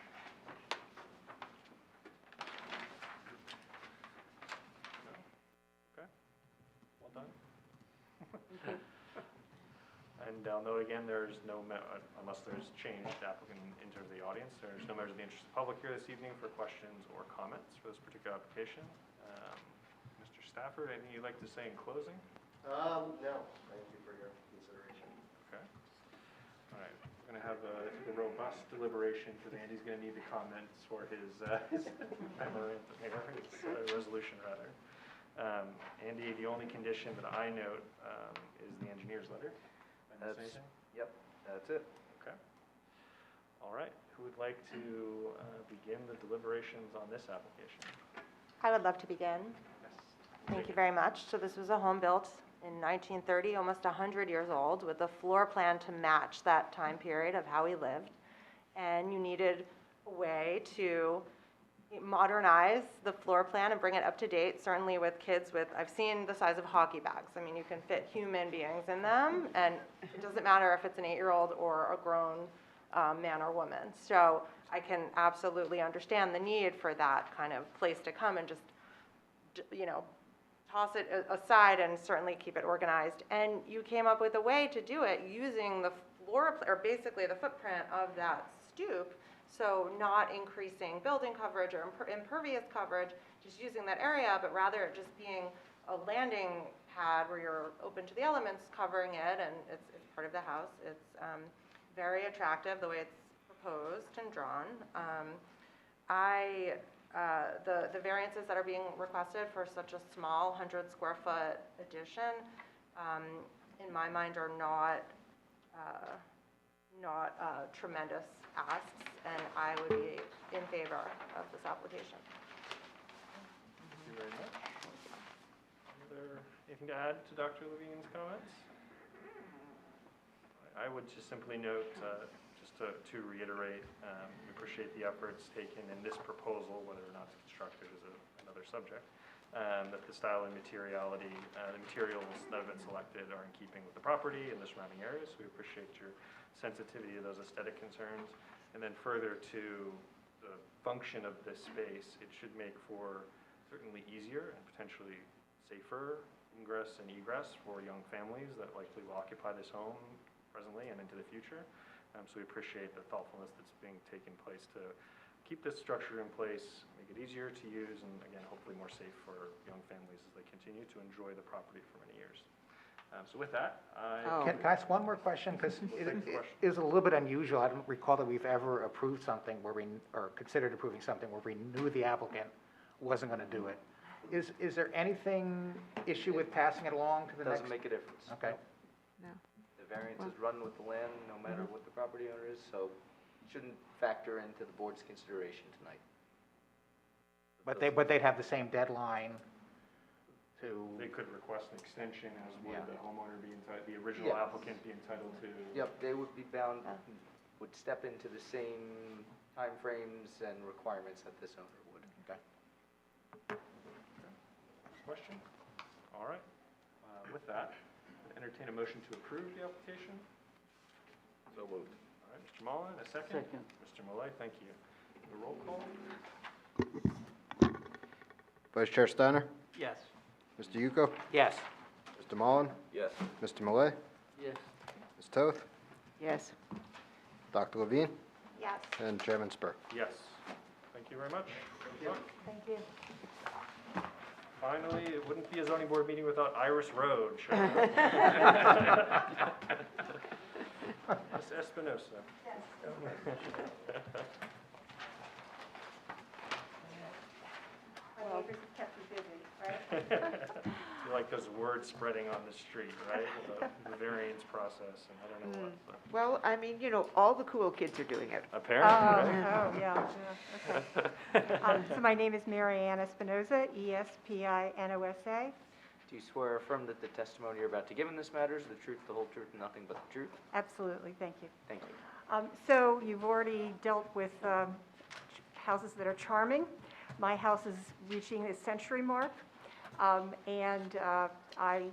No? Okay. Well done. And I'll note again, there's no, unless there's changed applicant into the audience, there's no members of the interested public here this evening for questions or comments for this particular application. Mr. Stafford, anything you'd like to say in closing? No, thank you for your consideration. Okay. All right, we're going to have a robust deliberation because Andy's going to need the comments for his memorandum here, his resolution rather. Andy, the only condition that I note is the engineer's letter. Did I miss anything? Yep, that's it. Okay. All right, who would like to begin the deliberations on this application? I would love to begin. Yes. Thank you very much. So this was a home built in 1930, almost 100 years old, with a floor plan to match that time period of how we lived. And you needed a way to modernize the floor plan and bring it up to date, certainly with kids with, I've seen the size of hockey bags. I mean, you can fit human beings in them, and it doesn't matter if it's an 8-year-old or a grown man or woman. So I can absolutely understand the need for that kind of place to come and just, toss it aside and certainly keep it organized. And you came up with a way to do it using the floor, or basically the footprint of that stoop. So not increasing building coverage or impervious coverage, just using that area, but rather it just being a landing pad where you're open to the elements covering it, and it's part of the house. It's very attractive, the way it's proposed and drawn. The variances that are being requested for such a small 100 square foot addition, in my mind, are not tremendous asks, and I would be in favor of this application. Thank you very much. Anything to add to Dr. Levine's comments? I would just simply note, just to reiterate, we appreciate the efforts taken in this proposal, whether or not it's constructed is another subject, that the style and materiality, the materials that have been selected are in keeping with the property and the surrounding areas. We appreciate your sensitivity to those aesthetic concerns. And then further to the function of this space, it should make for certainly easier and potentially safer ingress and egress for young families that likely will occupy this home presently and into the future. So we appreciate the thoughtfulness that's being taken place to keep this structure in place, make it easier to use, and again, hopefully more safe for young families as they continue to enjoy the property for many years. So with that, Can I ask one more question? Because it is a little bit unusual. I don't recall that we've ever approved something where or considered approving something where we knew the applicant wasn't going to do it. Is there anything issue with passing it along to the next? Doesn't make a difference. Okay. No. The variance is run with the land, no matter what the property owner is, so it shouldn't factor into the board's consideration tonight. But they'd have the same deadline to. they could request an extension, as would Yeah. the homeowner be entitled, the original Yes. applicant be entitled to. Yep, they would be bound, would step into the same timeframes and requirements that this owner would. Okay. Question? All right. With that, entertain a motion to approve the application. So moved. All right, Mr. Mullen, a second? Second. Mr. Millay, thank you. The roll call? Vice Chair Steiner? Yes. Mr. Yuko? Yes. Mr. Mullen? Yes. Mr. Malay? Yes. Ms. Toth? Yes. Dr. Levine? Yes. And Chairman Spur. Yes. Thank you very much. Good luck. Thank you. Finally, it wouldn't be a zoning board meeting without Iris Road. Sure. Ms. Espinosa. My neighbors have kept me busy, right? You like those words spreading on the street, right? The variance process and I don't know what. but Well, I mean, all the cool kids are doing it. Apparently, right? Oh, yeah, okay. So my name is Mary Ann Espinosa, Espinosa. Do you swear or affirm that the testimony you're about to give in this matter is the truth, the whole truth, and nothing but the truth? Absolutely, thank you. Thank you. So you've already dealt with houses that are charming. My house is reaching its century mark, and I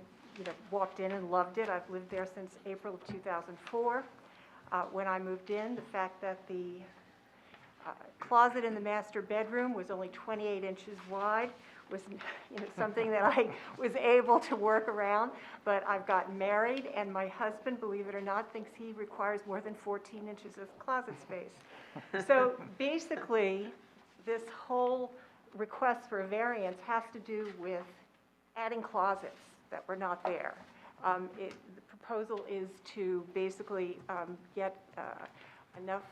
walked in and loved it. I've lived there since April of 2004. When I moved in, the fact that the closet in the master bedroom was only 28 inches wide was something that I was able to work around. But I've gotten married, and my husband, believe it or not, thinks he requires more than 14 inches of closet space. So basically, this whole request for a variance has to do with adding closets that were not there. The proposal is to basically get enough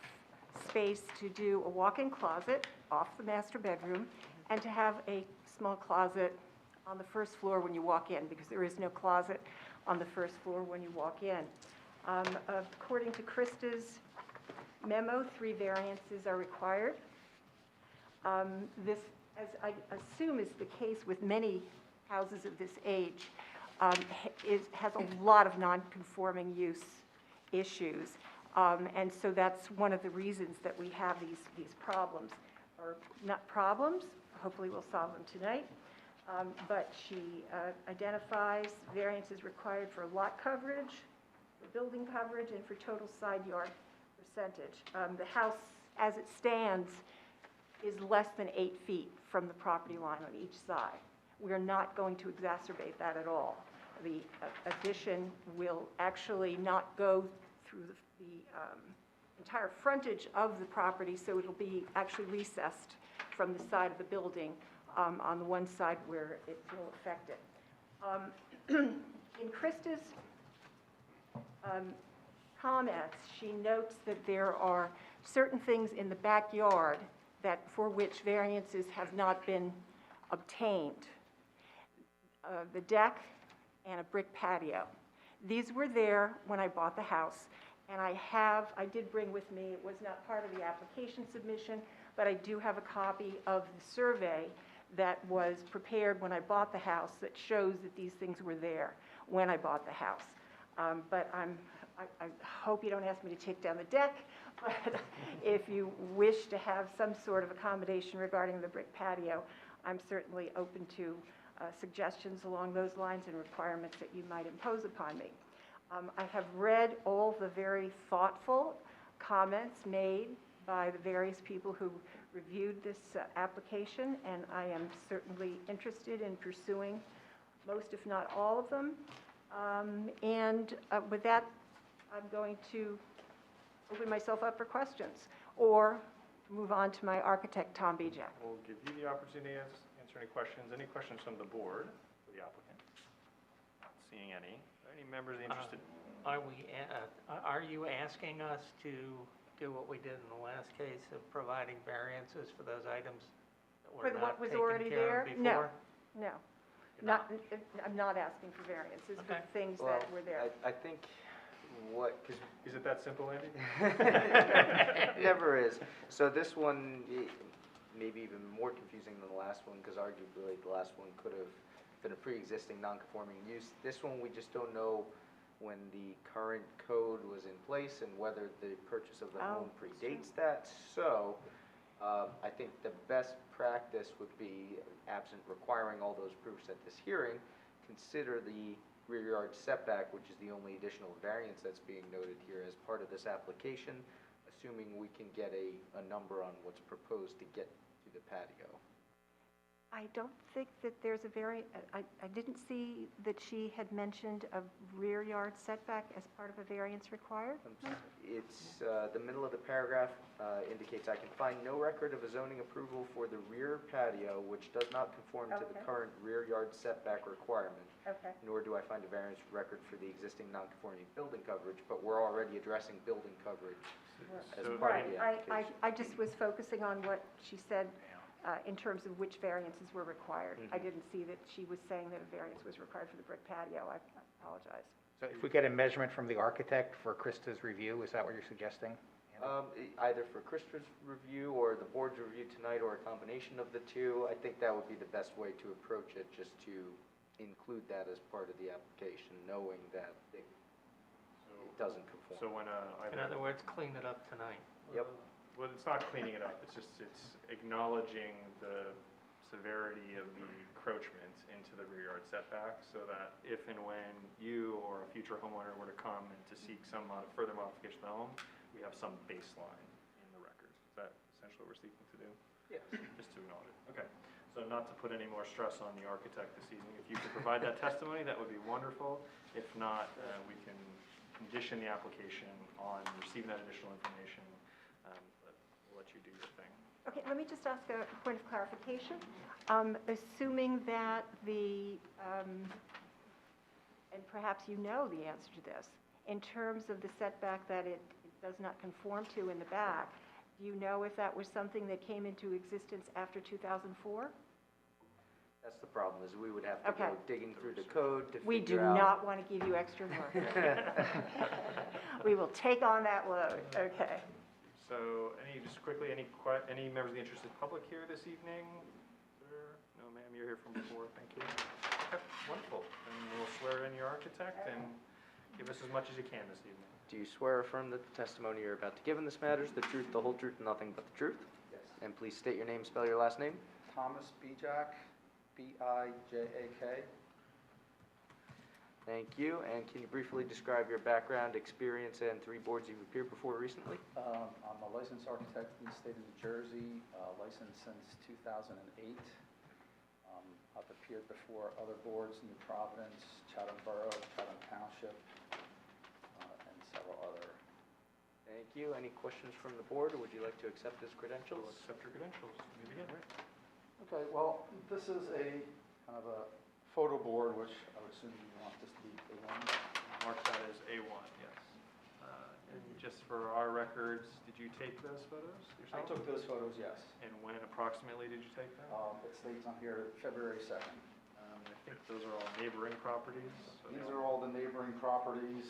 space to do a walk-in closet off the master bedroom and to have a small closet on the first floor when you walk in, because there is no closet on the first floor when you walk in. According to Krista's memo, 3 variances are required. This, as I assume is the case with many houses of this age, has a lot of non-conforming use issues. And so that's one of the reasons that we have these problems, or not problems, hopefully we'll solve them tonight. But she identifies variances required for lot coverage, for building coverage, and for total side yard percentage. The house, as it stands, is less than 8 feet from the property line on each side. We are not going to exacerbate that at all. The addition will actually not go through the entire frontage of the property, so it'll be actually recessed from the side of the building on the one side where it will affect it. In Krista's comments, she notes that there are certain things in the backyard for which variances have not been obtained. The deck and a brick patio. These were there when I bought the house, and I did bring with me, it was not part of the application submission, but I do have a copy of the survey that was prepared when I bought the house that shows that these things were there when I bought the house. But I hope you don't ask me to take down the deck, but if you wish to have some sort of accommodation regarding the brick patio, I'm certainly open to suggestions along those lines and requirements that you might impose upon me. I have read all the very thoughtful comments made by the various people who reviewed this application, and I am certainly interested in pursuing most, if not all of them. With that, I'm going to open myself up for questions or move on to my architect, Tom Bijak. We'll give you the opportunity to answer any questions. Any questions from the board for the applicant? Not seeing any. Any members interested? Are you asking us to do what we did in the last case of providing variances for those items that were For not what was taken already care of there? before? No. I'm not asking for variances for Okay. things Well, that were there. I think because Is it that simple, Andy? it never is. So this one, may be even more confusing than the last one, because arguably the last one could have been a pre-existing non-conforming use. This one, we just don't know when the current code was in place and whether the purchase of the home predates that. So, I think the best practice would be, absent requiring all those proofs at this hearing, consider the rear yard setback, which is the only additional variance that's being noted here as part of this application, assuming we can get a number on what's proposed to get to the patio. I don't think that there's a I didn't see that she had mentioned a rear yard setback as part of a variance required. It's, the middle of the paragraph indicates, I can find no record of a zoning approval for the rear patio which does not conform to the Okay. current rear yard setback requirement, Okay. nor do I find a variance record for the existing non-conforming building coverage, but we're already addressing building coverage as So- part of Right, the I application. just was focusing on what she said in terms of which variances were required. I didn't see that she was saying that a variance was required for the brick patio. I apologize. So if we get a measurement from the architect for Krista's review, is that what you're suggesting? Either for Krista's review or the board's review tonight, or a combination of the two, I think that would be the best way to approach it, just to include that as part of the application, knowing that it doesn't conform. So when In other words, clean it up tonight. Yep. Well, it's not cleaning it up, it's acknowledging the severity of the encroachment into the rear yard setback, so that if and when you or a future homeowner were to come and to seek some further modification of the home, we have some baseline in the record. Is that essentially what we're seeking to do? Yes. Just to acknowledge it. Okay. So not to put any more stress on the architect this evening, if you could provide that testimony, that would be wonderful. If not, we can condition the application on receiving that additional information. But we'll let you do your thing. Okay, let me just ask a point of clarification. Assuming that and perhaps you know the answer to this, in terms of the setback that it does not conform to in the back, do you know if that was something that came into existence after 2004? That's the problem, is we would have to Okay. go digging through the code to figure out. We do not want to give you extra work. We will take on that load, okay. So, just quickly, any members of the interested public here this evening? Sir? No, ma'am, you're here from before, thank you. Okay, wonderful. And we'll swear in your architect and give us as much as you can this evening. Do you swear or affirm that the testimony you're about to give in this matter is the truth, the whole truth, and nothing but the truth? Yes. And please state your name, spell your last name. Thomas Bijak, B-I-J-A-K. Thank you. And can you briefly describe your background, experience, and 3 boards you've appeared before recently? I'm a licensed architect in the state of New Jersey, licensed since 2008. I've appeared before other boards, New Providence, Chatham Borough, Chatham Township, and several other. Thank you. Any questions from the board, or would you like to accept his credentials? We'll accept your credentials. You begin. Okay, well, this is a kind of a photo board, which I would assume you want this to be A1. Mark that as A1, yes. And just for our records, did you take those photos I yourself? took those photos, yes. And when approximately did you take them? It states on here February 2nd. I think those are all neighboring properties. so These they are all the neighboring properties.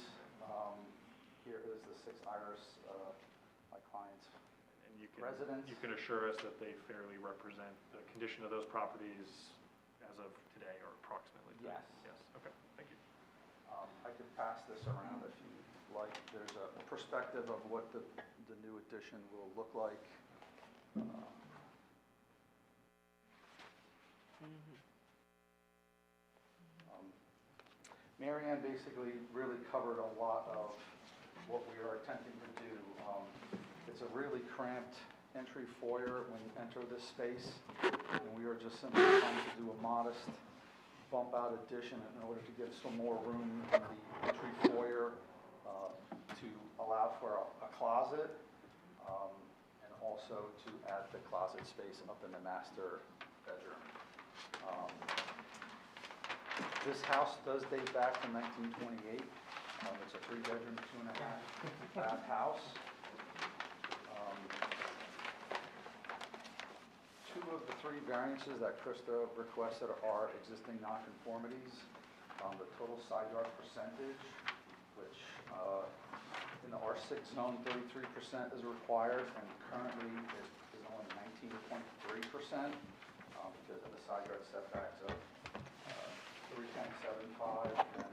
Here is the 6 Iris, my client's And you can, residence. you can assure us that they fairly represent the condition of those properties as of today or approximately today? Yes. Yes, okay, thank you. I could pass this around if you like. There's a perspective of what the new addition will look like. Mary Ann basically really covered a lot of what we are attempting to do. It's a really cramped entry foyer when you enter this space, and we are just simply trying to do a modest bump out addition in order to give some more room in the entry foyer to allow for a closet, and also to add the closet space up in the master bedroom. This house does date back to 1928. It's a 3-bedroom, 2.5-bath house. 2 of the 3 variances that Krista requested are existing nonconformities. The total side yard percentage, which in the R6 zone, 33% is required, and currently it is only 19.3% because of the side yard setbacks of 3.75 and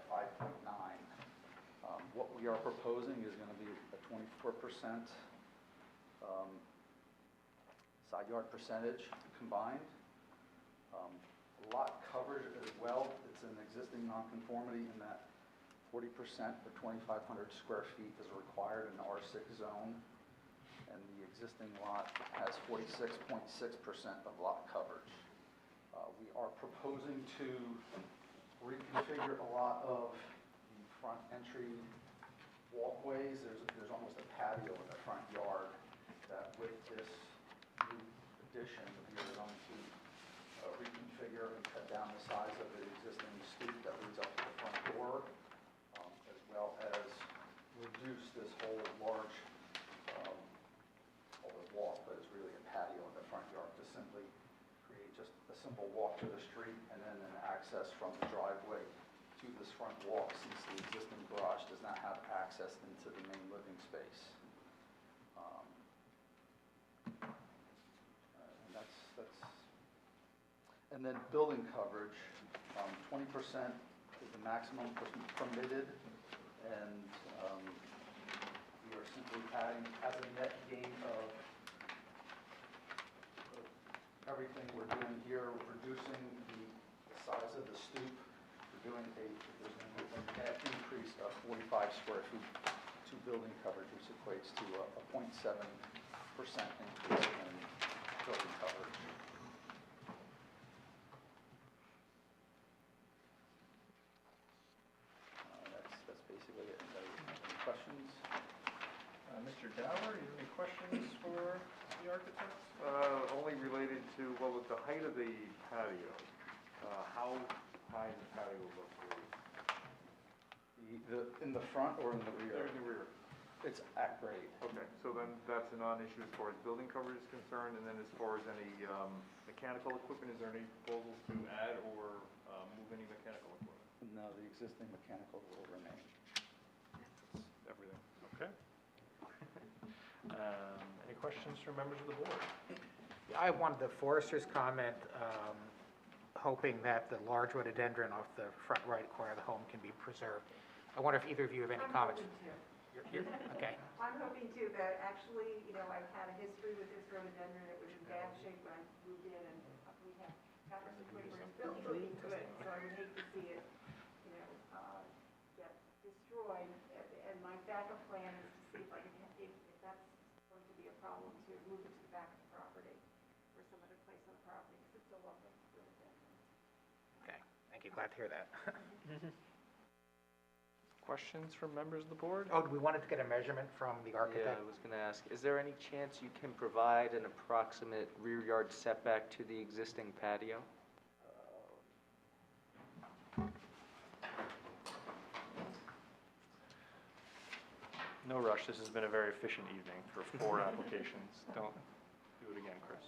5.9. What we are proposing is going to be a 24% side yard percentage combined. Lot coverage as well, it's an existing nonconformity in that 40% or 2,500 square feet is required in the R6 zone, and the existing lot has 46.6% of lot coverage. We are proposing to reconfigure a lot of the front entry walkways. There's almost a patio in the front yard that with this new addition, we are going to reconfigure and cut down the size of the existing stoop that leads up to the front door, as well as reduce this whole large, walk, but it's really a patio in the front yard to simply create just a simple walk to the street and then an access from the driveway to this front walk, since the existing garage does not have access into the main living space. And that's and then building coverage, 20% is the maximum permitted, and we are simply adding, as a net gain of everything we're doing here, reducing the size of the stoop. We're doing there's going to be a net increase of 45 square feet to building coverage, which equates to a 0.7% increase in building coverage. That's basically it. Any questions? Mr. Dower, you have any questions for the architects? Only related to, what was the height of the patio? How high is the patio look for you? In the front or in the rear? In the rear. It's at grade. Okay, so then that's a non-issue as far as building coverage is concerned, and then as far as any mechanical equipment, is there any proposals to add or move any mechanical equipment? No, the existing mechanical will remain. That's everything. Okay. Any questions from members of the board? I wanted the forester's comment, hoping that the large rhododendron off the front right corner of the home can be preserved. I wonder if either of you have any comments? Okay. I'm hoping to, but actually, I've had a history with this rhododendron. It was in bad shape when I moved in, and we have gotten to the point where it's really good. So I would hate to see it, get destroyed. And my backup plan is to see if I can, if that's going to be a problem, to move it to the back of the property or some other place on the property, because it's a lovely rhododendron. Okay, thank you, glad to hear that. Questions from members of the board? Oh, we wanted to get a measurement from the Yeah, architect. I was going to ask, is there any chance you can provide an approximate rear yard setback to the existing patio? No rush, this has been a very efficient evening for 4 applications. Don't do it again, Chris.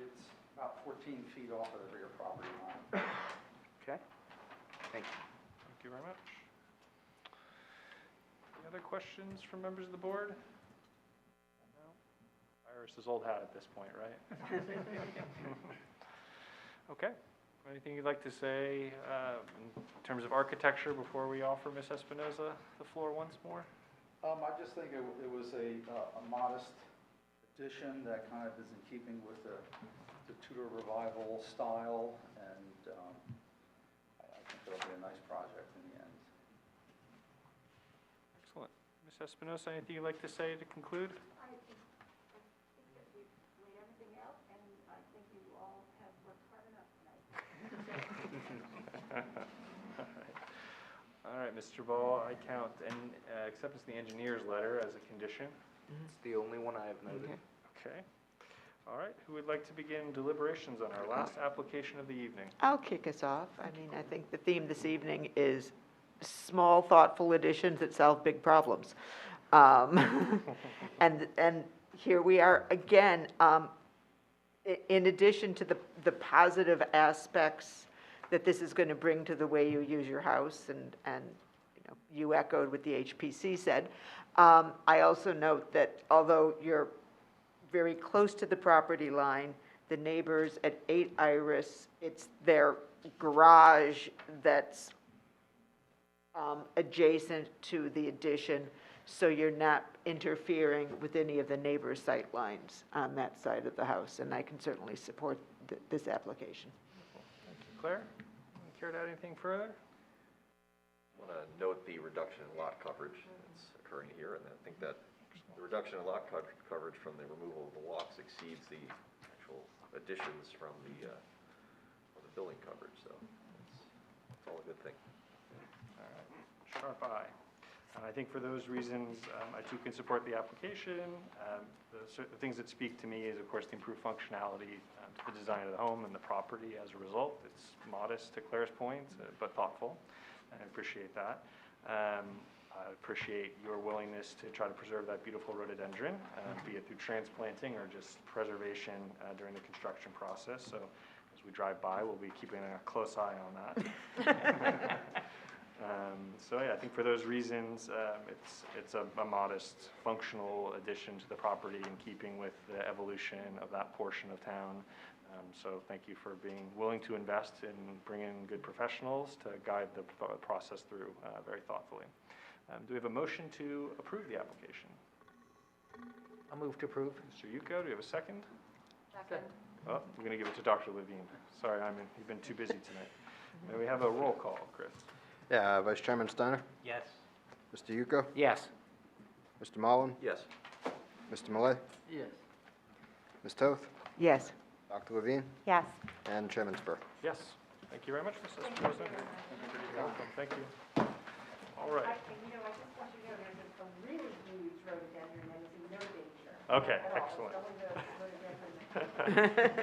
It's about 14 feet off of the rear property line. Okay, thank you. Thank you very much. Any other questions from members of the board? No? Iris is old hat at this point, right? Okay. Anything you'd like to say in terms of architecture before we offer Ms. Espinoza the floor once more? I just think it was a modest addition that kind of is in keeping with the Tudor Revival style, and I think it'll be a nice project in the end. Excellent. Ms. Espinoza, anything you'd like to say to conclude? I think that we've laid everything out, and I think you all have worked hard enough tonight. All right, Mr. Ball, I count acceptance of the engineer's letter as a condition. It's the only one I have noted. Okay. All right, who would like to begin deliberations on our last application of the evening? I'll kick us off. I mean, I think the theme this evening is small, thoughtful additions that solve big problems. And here we are again, in addition to the positive aspects that this is going to bring to the way you use your house, and you know, you echoed what the HPC said. I also note that although you're very close to the property line, the neighbors at 8 Iris, it's their garage that's adjacent to the addition, so you're not interfering with any of the neighbors' sight lines on that side of the house, and I can certainly support this application. Thank you. Claire, care to add anything further? I want to note the reduction in lot coverage that's occurring here, and I think that the reduction in lot coverage from the removal of the walks exceeds the actual additions from the building coverage, so it's all a good thing. All right, sharp eye. And I think for those reasons, I too can support the application. The things that speak to me is, of course, the improved functionality to the design of the home and the property as a result. It's modest, to Claire's point, but thoughtful, and I appreciate that. I appreciate your willingness to try to preserve that beautiful rhododendron, be it through transplanting or just preservation during the construction process. So as we drive by, we'll be keeping a close eye on that. So yeah, I think for those reasons, it's a modest functional addition to the property in keeping with the evolution of that portion of town. So thank you for being willing to invest in bringing good professionals to guide the process through very thoughtfully. Do we have a motion to approve the application? I'll move to approve. Mr. Yuko, do we have a second? Second. Oh, I'm going to give it to Dr. Levine. Sorry, you've been too busy tonight. May we have a roll call, Chris? Yeah, Vice Chairman Steiner, Yes. Mr. Yuko, Yes. Mr. Mullen, Yes. Mr. Malay, Yes. Ms. Toth, Yes. Dr. Levine, Yes. and Chairman Spur. Yes. Thank you very much, Mrs. President. You're welcome. Thank you. All right. You know, I just want you to know there's a really huge rhododendron and it's in no danger. Okay, at all. excellent. It's only the rhododendron.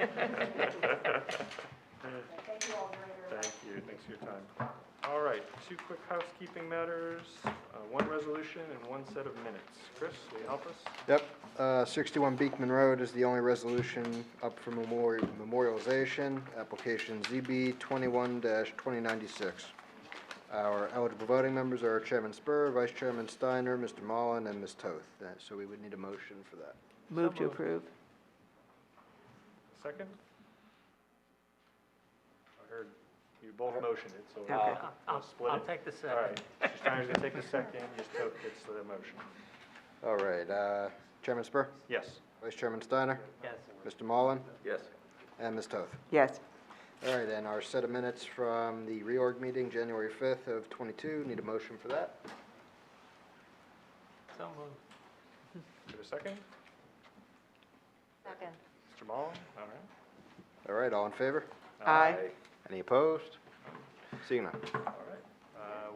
Thank you all very, very much. Thank you. Thanks for your time. All right, 2 quick housekeeping matters, 1 resolution and 1 set of minutes. Chris, will you help us? Yep, 61 Beekman Road is the only resolution up for memorialization, application ZB 21-2096. Our eligible voting members are Chairman Spur, Vice Chairman Steiner, Mr. Mullen, and Ms. Toth. So we would need a motion for that. Move to approve. Second? I heard you both motioned it, so Okay. we'll split I'll it. take the second. All right, Mr. Steiner's gonna take the second, Ms. Toth gets the motion. All right, Chairman Spur, Yes. Vice Chairman Steiner, Yes. Mr. Mullen, Yes. and Ms. Toth. Yes. All right, and our set of minutes from the reorg meeting, January 5th of '22, need a motion for that? So moved. Do a second? Second. Mr. Ball, all right. All right, all in favor? Aye. Any opposed? Seeing none. All right.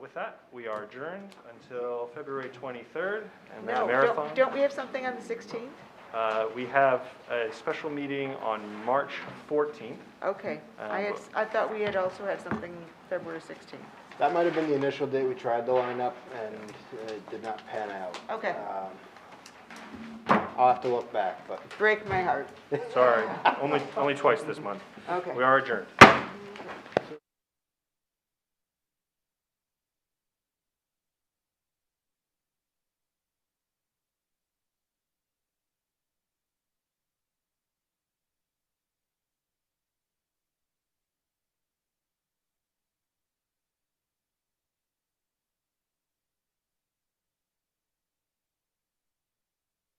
With that, we are adjourned until February 23rd, and then a No, marathon. don't we have something on the 16th? We have a special meeting on March 14th. Okay, I thought we had also had something February 16th. That might have been the initial date we tried to line up, and it did not pan out. Okay. I'll have to look back, but Break my heart. Sorry, only twice this month. Okay. We are adjourned.